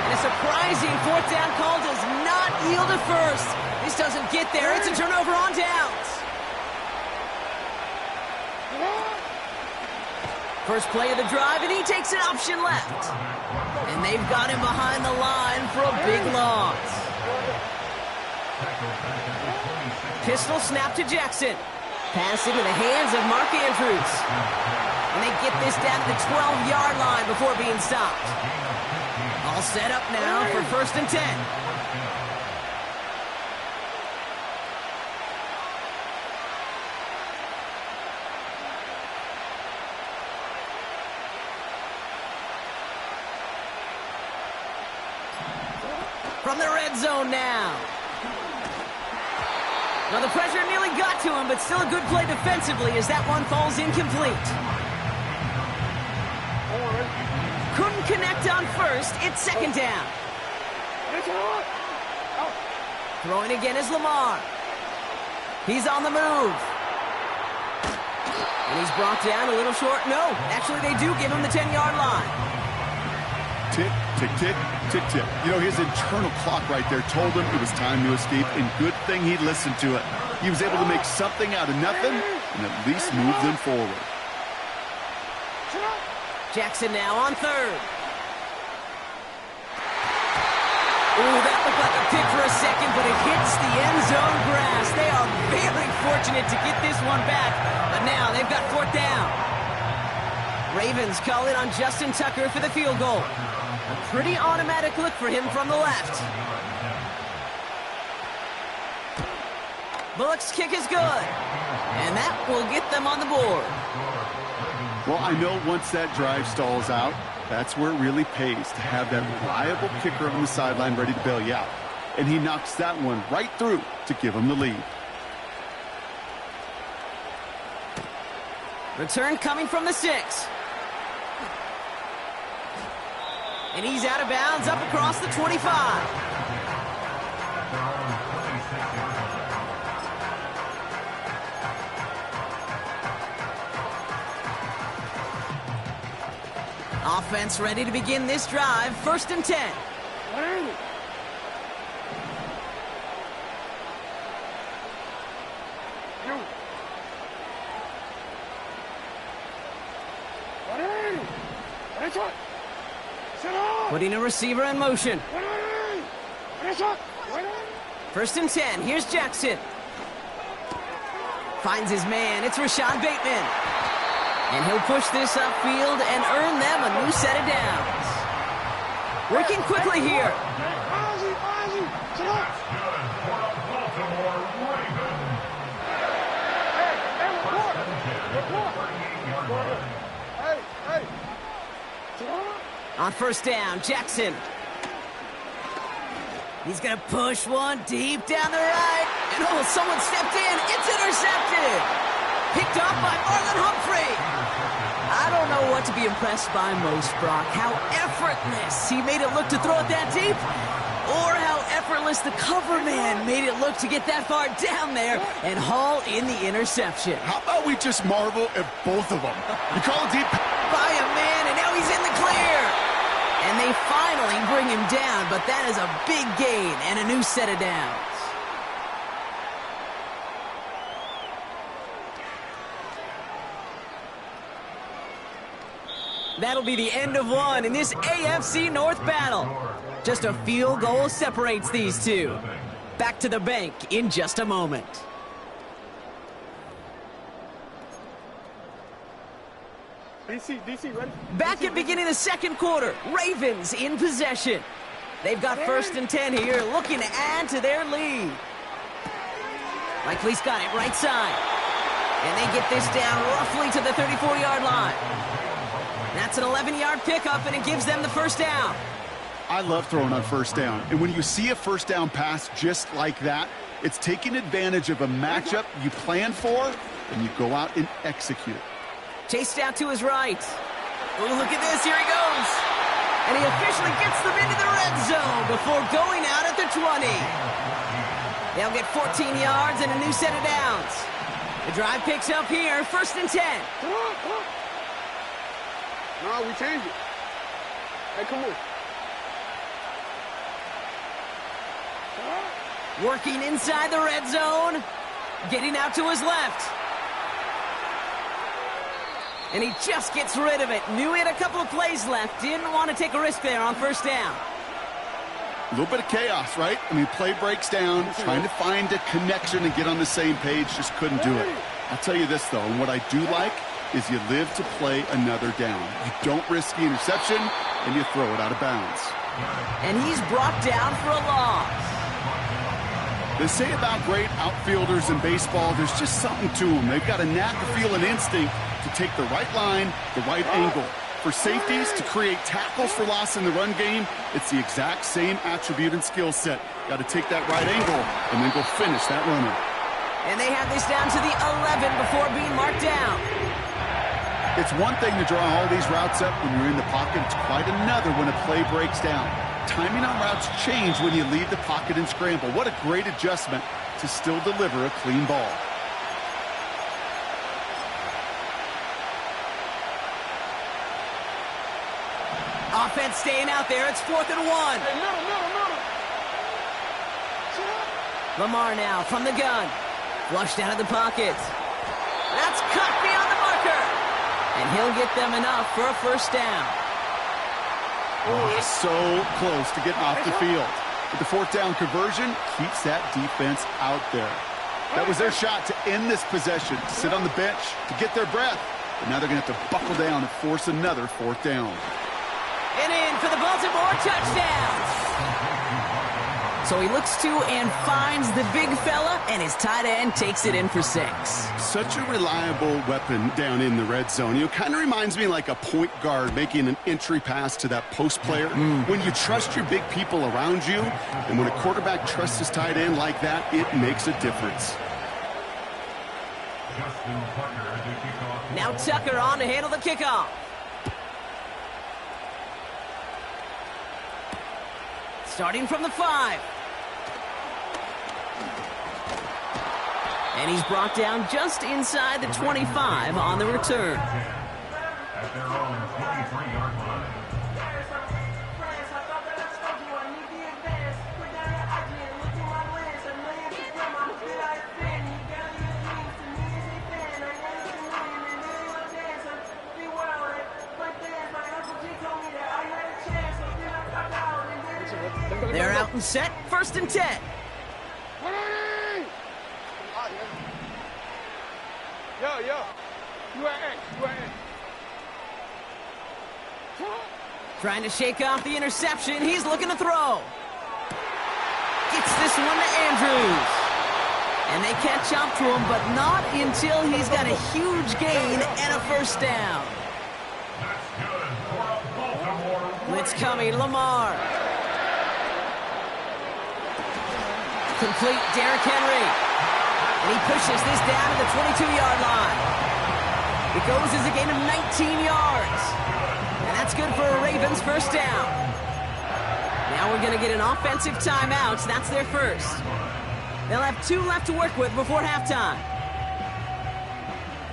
And a surprising 4th down call does not yield a first. This doesn't get there. It's a turnover on downs. First play of the drive, and he takes an option left. And they've got him behind the line for a big loss. Pistol snap to Jackson. Pass into the hands of Mark Andrews. And they get this down to the 12-yard line before being stopped. All set up now for 1st and 10. From the red zone now. Well, the pressure nearly got to him, but still a good play defensively as that one falls incomplete. Couldn't connect on first. It's second down. Throwing again is Lamar. He's on the move. And he's brought down a little short. No, actually they do give him the 10-yard line. Tick, tick, tick, tick, tick. You know, his internal clock right there told him it was time to escape, and good thing he listened to it. He was able to make something out of nothing and at least move them forward. Jackson now on third. Ooh, that looked like a pick for a second, but it hits the end zone grass. They are very fortunate to get this one back, but now they've got fourth down. Ravens call it on Justin Tucker for the field goal. A pretty automatic look for him from the left. Bullock's kick is good, and that will get them on the board. Well, I know once that drive stalls out, that's where it really pays to have that reliable kicker on the sideline ready to bail you out. And he knocks that one right through to give him the lead. Return coming from the 6. And he's out of bounds up across the 25. Offense ready to begin this drive. First and 10. Putting a receiver in motion. First and 10. Here's Jackson. Finds his man. It's Rashad Bateman. And he'll push this upfield and earn them a new set of downs. Working quickly here. On first down, Jackson. He's going to push one deep down the right. And oh, someone stepped in. It's intercepted. Picked off by Marlon Humphrey. I don't know what to be impressed by most, Brock. How effortless he made it look to throw it that deep, or how effortless the cover man made it look to get that far down there and haul in the interception. How about we just marvel at both of them? You call it deep by a man, and now he's in the clear. And they finally bring him down, but that is a big gain and a new set of downs. That'll be the end of one in this AFC North battle. Just a field goal separates these two. Back to the bank in just a moment. DC, ready? Back at beginning of the second quarter, Ravens in possession. They've got first and 10 here, looking to add to their lead. Likely's got it right side. And they get this down roughly to the 34-yard line. That's an 11-yard pickup, and it gives them the first down. I love throwing on first down. And when you see a first down pass just like that, it's taking advantage of a matchup you plan for, and you go out and execute. Chased out to his right. Oh, look at this. Here he goes. And he officially gets them into the red zone before going out at the 20. They'll get 14 yards and a new set of downs. The drive picks up here, first and 10. Come on. No, we change it. Hey, come on. Working inside the red zone. Getting out to his left. And he just gets rid of it. Knew he had a couple of plays left. Didn't want to take a risk there on first down. A little bit of chaos, right? I mean, play breaks down, trying to find a connection and get on the same page, just couldn't do it. I'll tell you this, though, and what I do like is you live to play another down. You don't risk the interception, and you throw it out of bounds. And he's brought down for a loss. They say about great outfielders in baseball, there's just something to them. They've got a knack, a feel, an instinct to take the right line, the right angle. For safeties to create tackles for loss in the run game, it's the exact same attribute and skill set. Got to take that right angle and then go finish that runner. And they have this down to the 11 before being marked down. It's one thing to draw all these routes up when you're in the pocket. It's quite another when a play breaks down. Timing on routes change when you leave the pocket and scramble. What a great adjustment to still deliver a clean ball. Offense staying out there. It's 4th and 1. Hey, middle. Lamar now from the gun. Flushed out of the pocket. That's cut beyond the marker. And he'll get them enough for a first down. Oh, so close to getting off the field. But the 4th down conversion keeps that defense out there. That was their shot to end this possession, to sit on the bench, to get their breath. But now they're going to have to buckle down and force another 4th down. And in for the Baltimore touchdown. So he looks to and finds the big fella, and his tight end takes it in for 6. Such a reliable weapon down in the red zone. You know, kind of reminds me like a point guard making an entry pass to that post player. When you trust your big people around you, and when a quarterback trusts his tight end like that, it makes a difference. Now Tucker on to handle the kickoff. Starting from the 5. And he's brought down just inside the 25 on the return. At their own 23-yard line. They're out and set. 1st and 10. Yo. You at A. Trying to shake off the interception. He's looking to throw. Gets this one to Andrews. And they catch up to him, but not until he's got a huge gain and a first down. Blitz coming, Lamar. Complete, Derrick Henry. And he pushes this down to the 22-yard line. It goes as a gain of 19 yards. And that's good for a Ravens first down. Now we're going to get an offensive timeout. That's their first. They'll have 2 left to work with before halftime.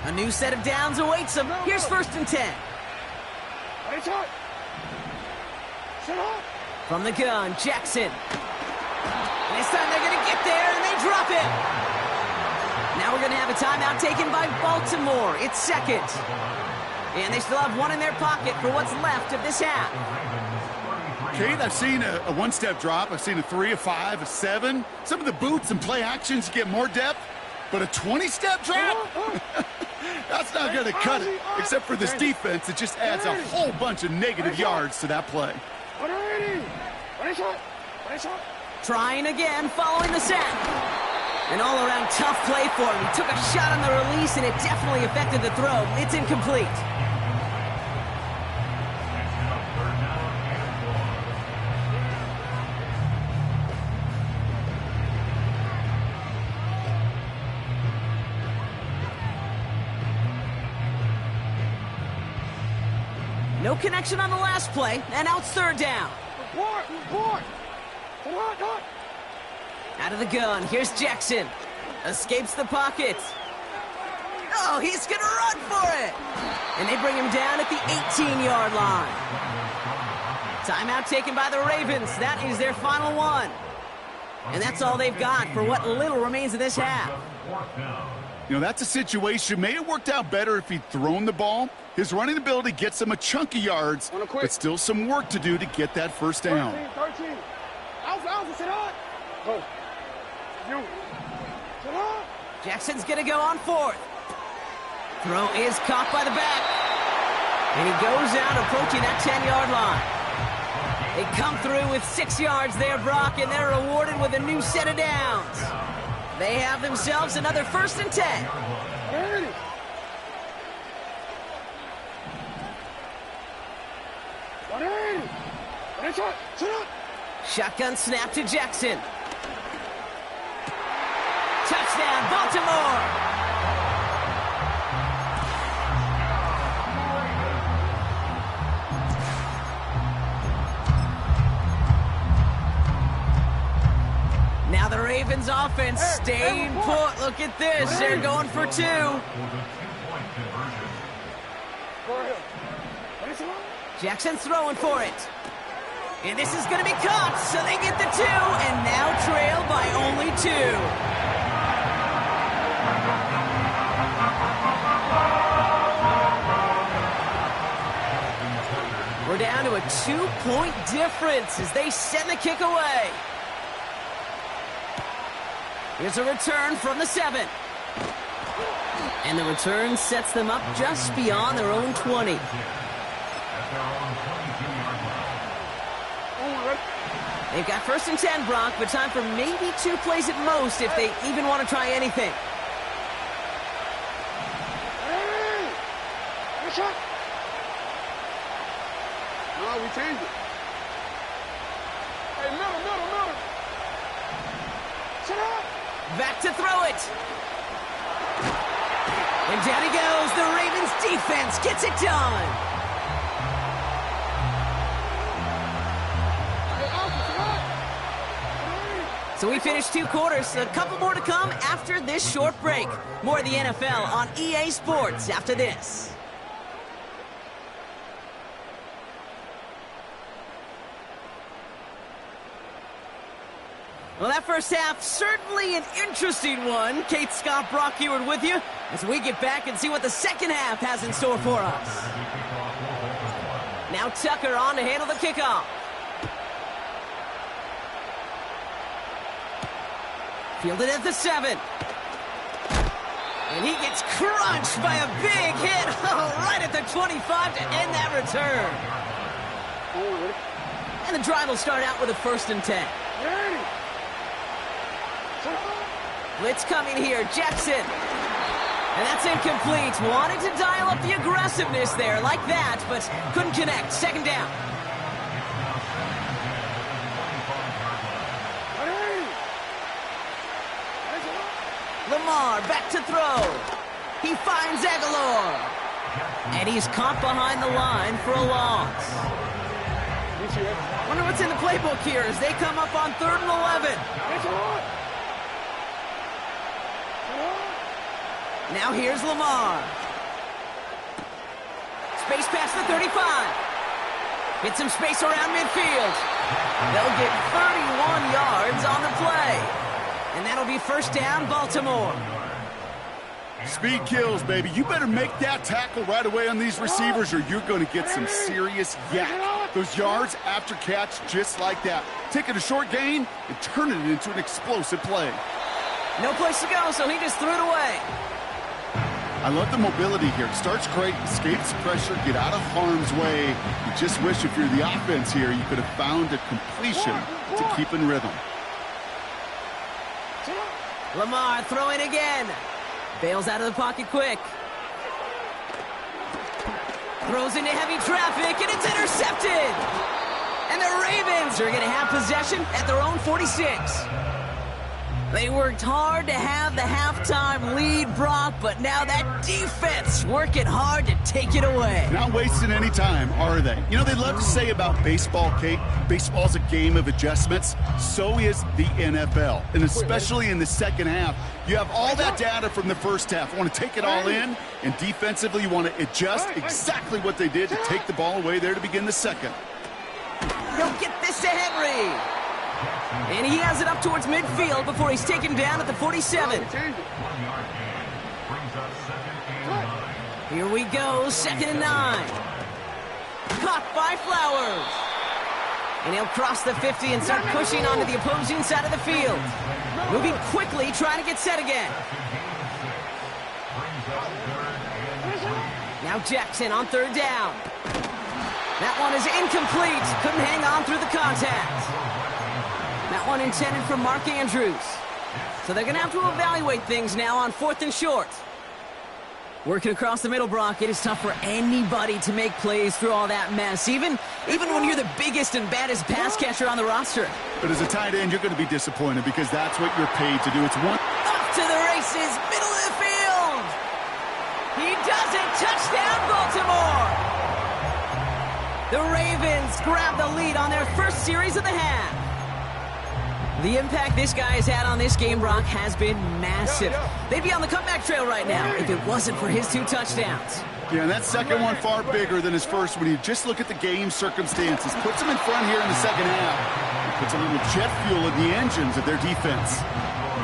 A new set of downs awaits them. Here's 1st and 10. From the gun, Jackson. And this time they're going to get there, and they drop it. Now we're going to have a timeout taken by Baltimore. It's 2nd. And they still have 1 in their pocket for what's left of this half. Kate, I've seen a one-step drop. I've seen a 3, a 5, a 7. Some of the boots and play actions get more depth. But a 20-step drop? That's not going to cut it. Except for this defense, it just adds a whole bunch of negative yards to that play. Trying again, following the sack. An all-around tough play for him. He took a shot on the release, and it definitely affected the throw. It's incomplete. No connection on the last play, and now it's 3rd down. Out of the gun, here's Jackson. Escapes the pocket. Oh, he's going to run for it. And they bring him down at the 18-yard line. Timeout taken by the Ravens. That is their final one. And that's all they've got for what little remains of this half. You know, that's a situation. May have worked out better if he'd thrown the ball. His running ability gets him a chunk of yards, but still some work to do to get that first down. 13. Alpha, sit on. Go. You. Sit on. Jackson's going to go on 4th. Throw is caught by the back. And he goes out approaching that 10-yard line. They come through with 6 yards there, Brock, and they're rewarded with a new set of downs. They have themselves another 1st and 10. Shotgun snap to Jackson. Touchdown, Baltimore! Now the Ravens offense staying put. Look at this. They're going for 2. Jackson throwing for it. And this is going to be caught, so they get the 2, and now trail by only 2. We're down to a 2-point difference as they send the kick away. Here's a return from the 7. And the return sets them up just beyond their own 20. They've got 1st and 10, Brock, but time for maybe 2 plays at most if they even want to try anything. No, we change it. Hey, middle. Sit up. Back to throw it. And down he goes. The Ravens defense gets it done. So we finished 2 quarters. A couple more to come after this short break. More of the NFL on EA Sports after this. Well, that first half, certainly an interesting one. Kate Scott, Brock Eward with you as we get back and see what the second half has in store for us. Now Tucker on to handle the kickoff. Fielded at the 7. And he gets crunched by a big hit right at the 25 to end that return. And the drive will start out with a 1st and 10. Blitz coming here, Jackson. And that's incomplete. Wanted to dial up the aggressiveness there like that, but couldn't connect. 2nd down. Lamar back to throw. He finds Aguilar. And he's caught behind the line for a loss. Wonder what's in the playbook here as they come up on 3rd and 11. Now here's Lamar. Space past the 35. Get some space around midfield. They'll get 31 yards on the play. And that'll be 1st down, Baltimore. Speed kills, baby. You better make that tackle right away on these receivers or you're going to get some serious yak. Those yards after catch just like that. Taking a short gain and turning it into an explosive play. No place to go, so he just threw it away. I love the mobility here. It starts great, escapes pressure, get out of harm's way. You just wish if you're the offense here, you could have found a completion to keep in rhythm. Lamar throwing again. Bails out of the pocket quick. Throws into heavy traffic, and it's intercepted. And the Ravens are going to have possession at their own 46. They worked hard to have the halftime lead, Brock, but now that defense working hard to take it away. Not wasting any time, are they? You know, they love to say about baseball, Kate, baseball's a game of adjustments. So is the NFL, and especially in the second half. You have all that data from the first half. You want to take it all in, and defensively you want to adjust exactly what they did to take the ball away there to begin the second. Don't get this to Henry. And he has it up towards midfield before he's taken down at the 47. Here we go, 2nd and 9. Caught by Flowers. And he'll cross the 50 and start pushing onto the opposing side of the field. Moving quickly, trying to get set again. Now Jackson on 3rd down. That one is incomplete. Couldn't hang on through the contact. That one intended for Mark Andrews. So they're going to have to evaluate things now on 4th and short. Working across the middle, Brock, it is tough for anybody to make plays through all that mess, even when you're the biggest and baddest pass catcher on the roster. But as a tight end, you're going to be disappointed because that's what you're paid to do. It's one. Off to the races, middle of the field. He does it. Touchdown, Baltimore. The Ravens grab the lead on their first series of the half. The impact this guy has had on this game, Brock, has been massive. They'd be on the comeback trail right now if it wasn't for his 2 touchdowns. Yeah, and that second one far bigger than his first when you just look at the game circumstances. Puts them in front here in the second half. Puts a little jet fuel in the engines of their defense.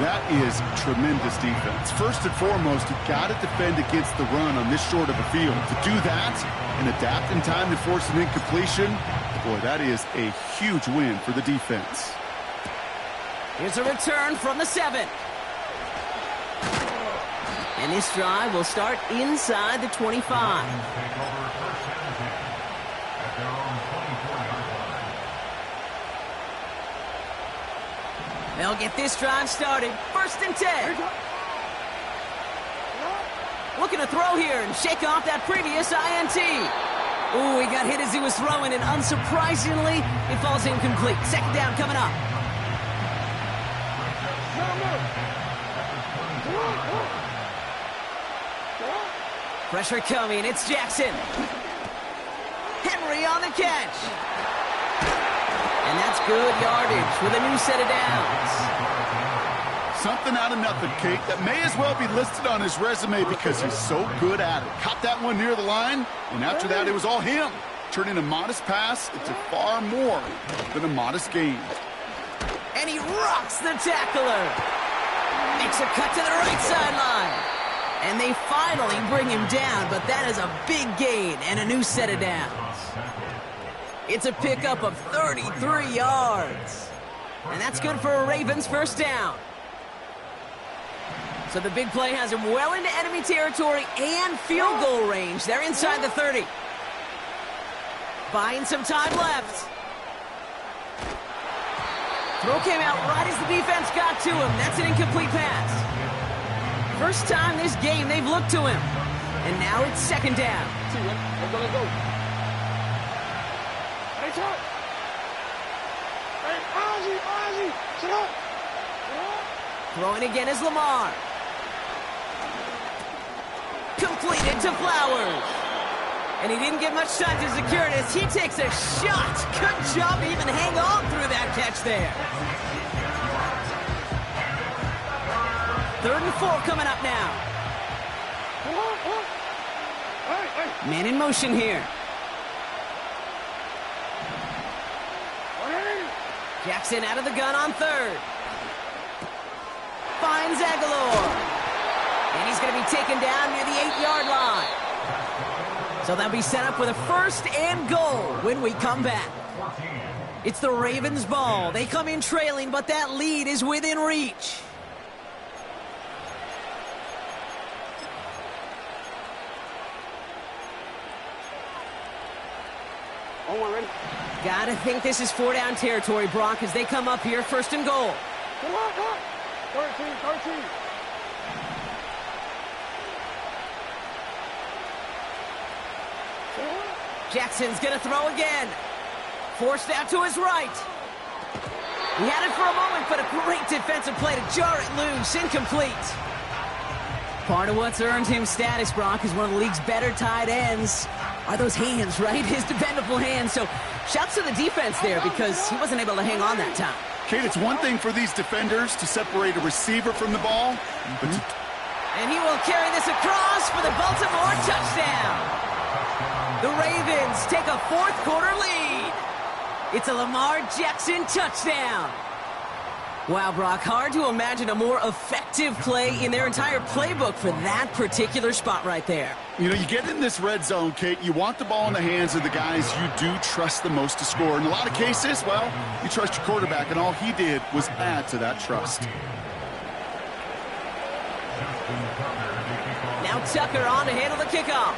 That is tremendous defense. First and foremost, you've got to defend against the run on this short of a field. To do that and adapt in time to force an incompletion, boy, that is a huge win for the defense. Here's a return from the 7. And this drive will start inside the 25. Take over first and 10 at their own 24-yard line. They'll get this drive started. First and 10. Looking to throw here and shake off that previous INT. Ooh, he got hit as he was throwing, and unsurprisingly, it falls incomplete. Second down coming up. Pressure coming. It's Jackson. Henry on the catch. And that's good yardage with a new set of downs. Something out of nothing, Kate, that may as well be listed on his resume because he's so good at it. Caught that one near the line, and after that, it was all him. Turning a modest pass into far more than a modest gain. And he rocks the tackler. Makes a cut to the right sideline. And they finally bring him down, but that is a big gain and a new set of downs. It's a pickup of 33 yards. And that's good for a Ravens first down. So the big play has him well into enemy territory and field goal range. They're inside the 30. Buying some time left. Throw came out right as the defense got to him. That's an incomplete pass. First time this game they've looked to him. And now it's second down. Let's go. Hey, Chuck. Hey, Ozzy, shut up. Throwing again is Lamar. Completed to Flowers. And he didn't get much time to secure it as he takes a shot. Good job to even hang on through that catch there. 3rd and 4 coming up now. Man in motion here. Jackson out of the gun on 3rd. Finds Aguilar. And he's going to be taken down near the 8-yard line. So they'll be set up with a 1st and goal when we come back. It's the Ravens' ball. They come in trailing, but that lead is within reach. Ready? Gotta think this is 4-down territory, Brock, as they come up here 1st and goal. Come on. 13. Jackson's gonna throw again. Forced out to his right. He had it for a moment, but a great defensive play to jar it loose. Incomplete. Part of what's earned him status, Brock, is one of the league's better tight ends. Are those hands, right? His dependable hands. So shouts to the defense there because he wasn't able to hang on that time. Kate, it's one thing for these defenders to separate a receiver from the ball, but and he will carry this across for the Baltimore touchdown. The Ravens take a 4th quarter lead. It's a Lamar Jackson touchdown. Wow, Brock, hard to imagine a more effective play in their entire playbook for that particular spot right there. you know, you get in this red zone, Kate, you want the ball in the hands of the guys you do trust the most to score. In a lot of cases, well, you trust your quarterback, and all he did was add to that trust. Now Tucker on to handle the kickoff.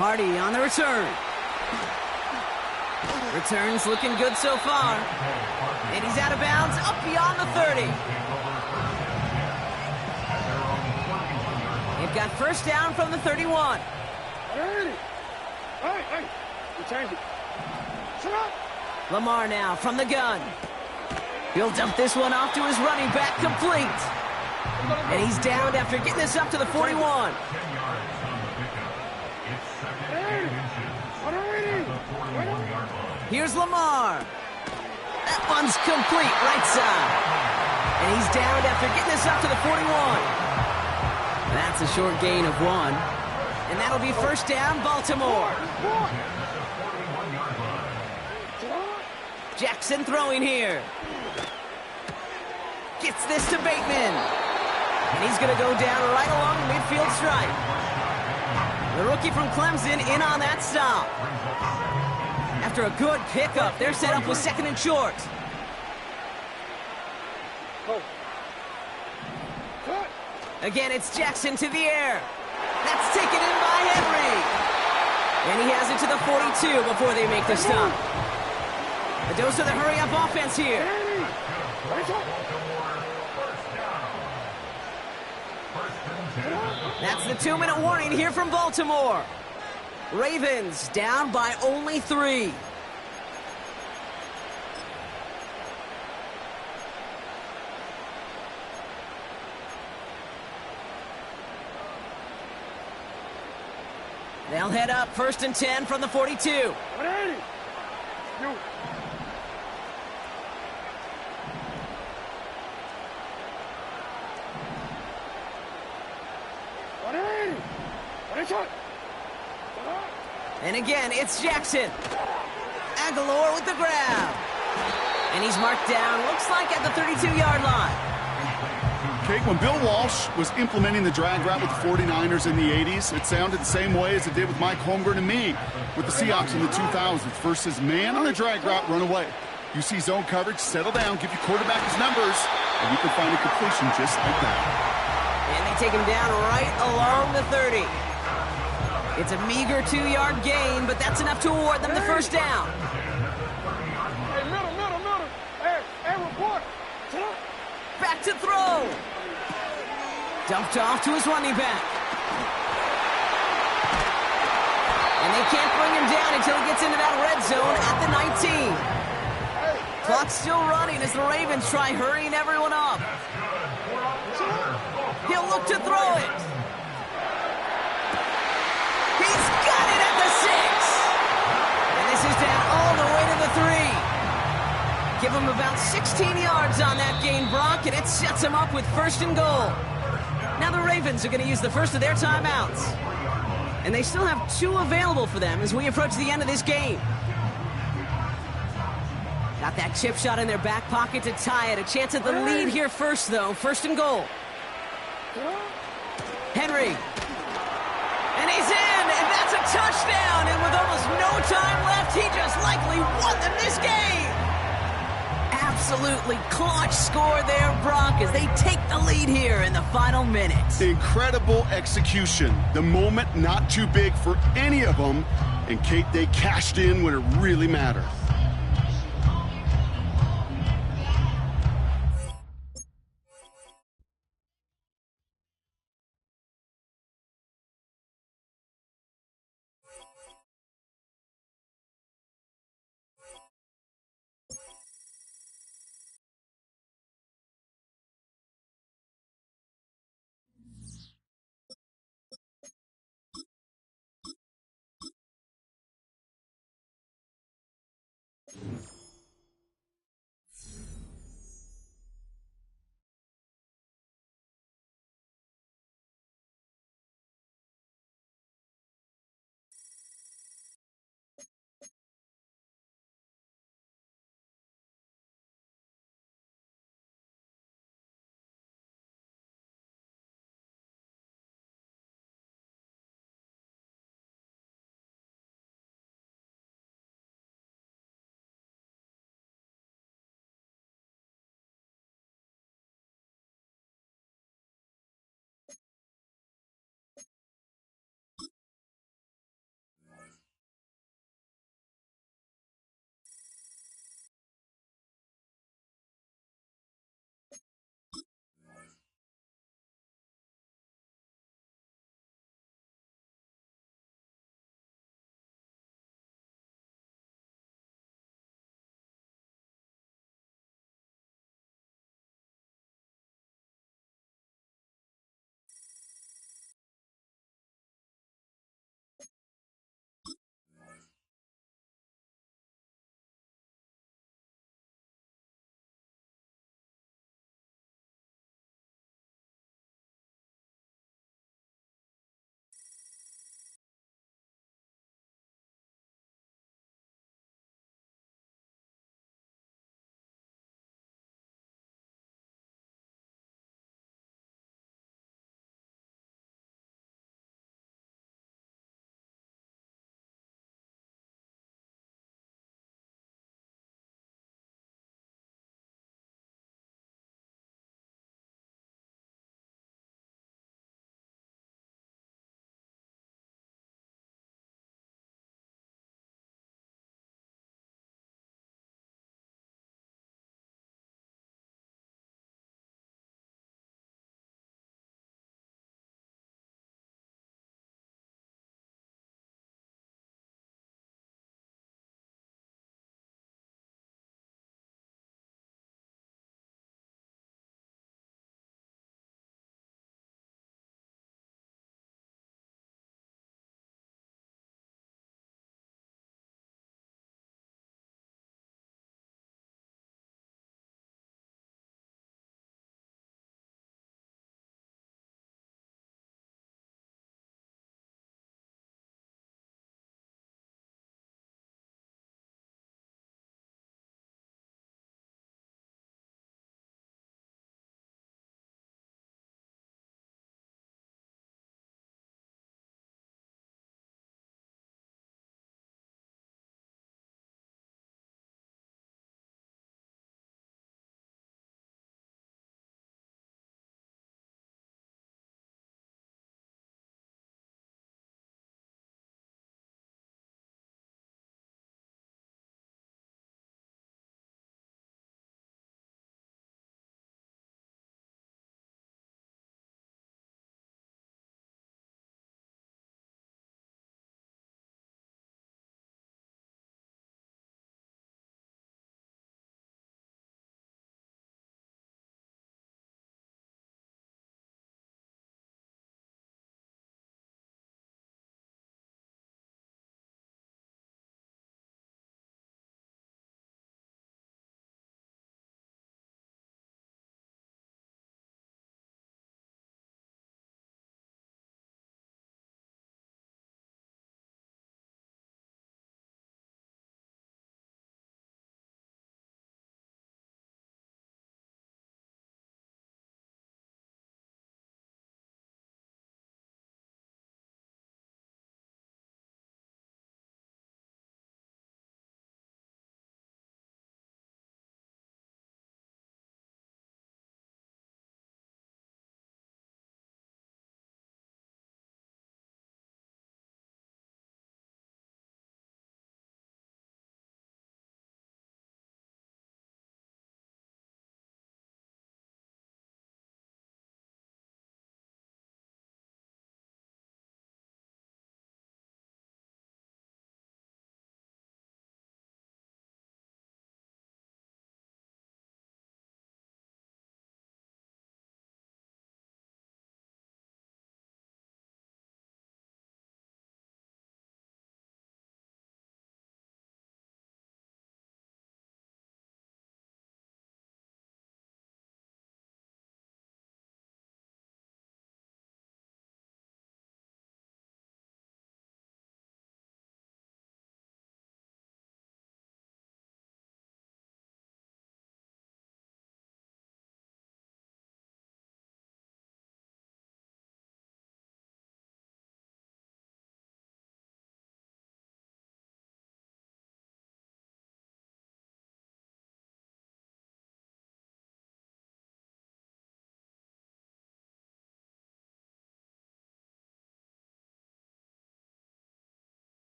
Hardy on the return. Returns looking good so far. And he's out of bounds up beyond the 30. They've got first down from the 31. Hey, you changed it. Shut up. Lamar now from the gun. He'll dump this one off to his running back, complete. And he's downed after getting this up to the 41. Hey, what are we doing? Here's Lamar. That one's complete, right side. And he's downed after getting this up to the 41. That's a short gain of 1. And that'll be first down, Baltimore. Jackson throwing here. Gets this to Bateman. And he's going to go down right along the midfield stripe. The rookie from Clemson in on that stop. After a good pickup, they're set up with second and short. Again, it's Jackson to the air. That's taken in by Henry. And he has it to the 42 before they make the stop. The dose of the hurry-up offense here. That's the 2-minute warning here from Baltimore. Ravens down by only 3. They'll head up 1st and 10 from the 42. And again, it's Jackson. Aguilar with the grab. And he's marked down, looks like at the 32-yard line. Okay, when Bill Walsh was implementing the drag route with the 49ers in the 80s, it sounded the same way as it did with Mike Holmgren and me with the Seahawks in the 2000s. Versus man on a drag route, run away. You see zone coverage, settle down, give your quarterback his numbers, and you can find a completion just like that. And they take him down right along the 30. It's a meager 2-yard gain, but that's enough to award them the first down. Hey, middle. Hey, report. Back to throw. Dumped off to his running back. And they can't bring him down until he gets into that red zone at the 19. Clock's still running as the Ravens try hurrying everyone up. He'll look to throw it. He's got it at the 6. And this is down all the way to the 3. Give him about 16 yards on that gain, Brock, and it sets him up with 1st and goal. Now the Ravens are going to use the first of their timeouts. And they still have 2 available for them as we approach the end of this game. Got that chip shot in their back pocket to tie it. A chance at the lead here first, though. 1st and goal. Henry. And he's in, and that's a touchdown. And with almost no time left, he just likely won them this game. Absolutely clutch score there, Brock, as they take the lead here in the final minute. Incredible execution. The moment not too big for any of them. And Kate, they cashed in when it really mattered.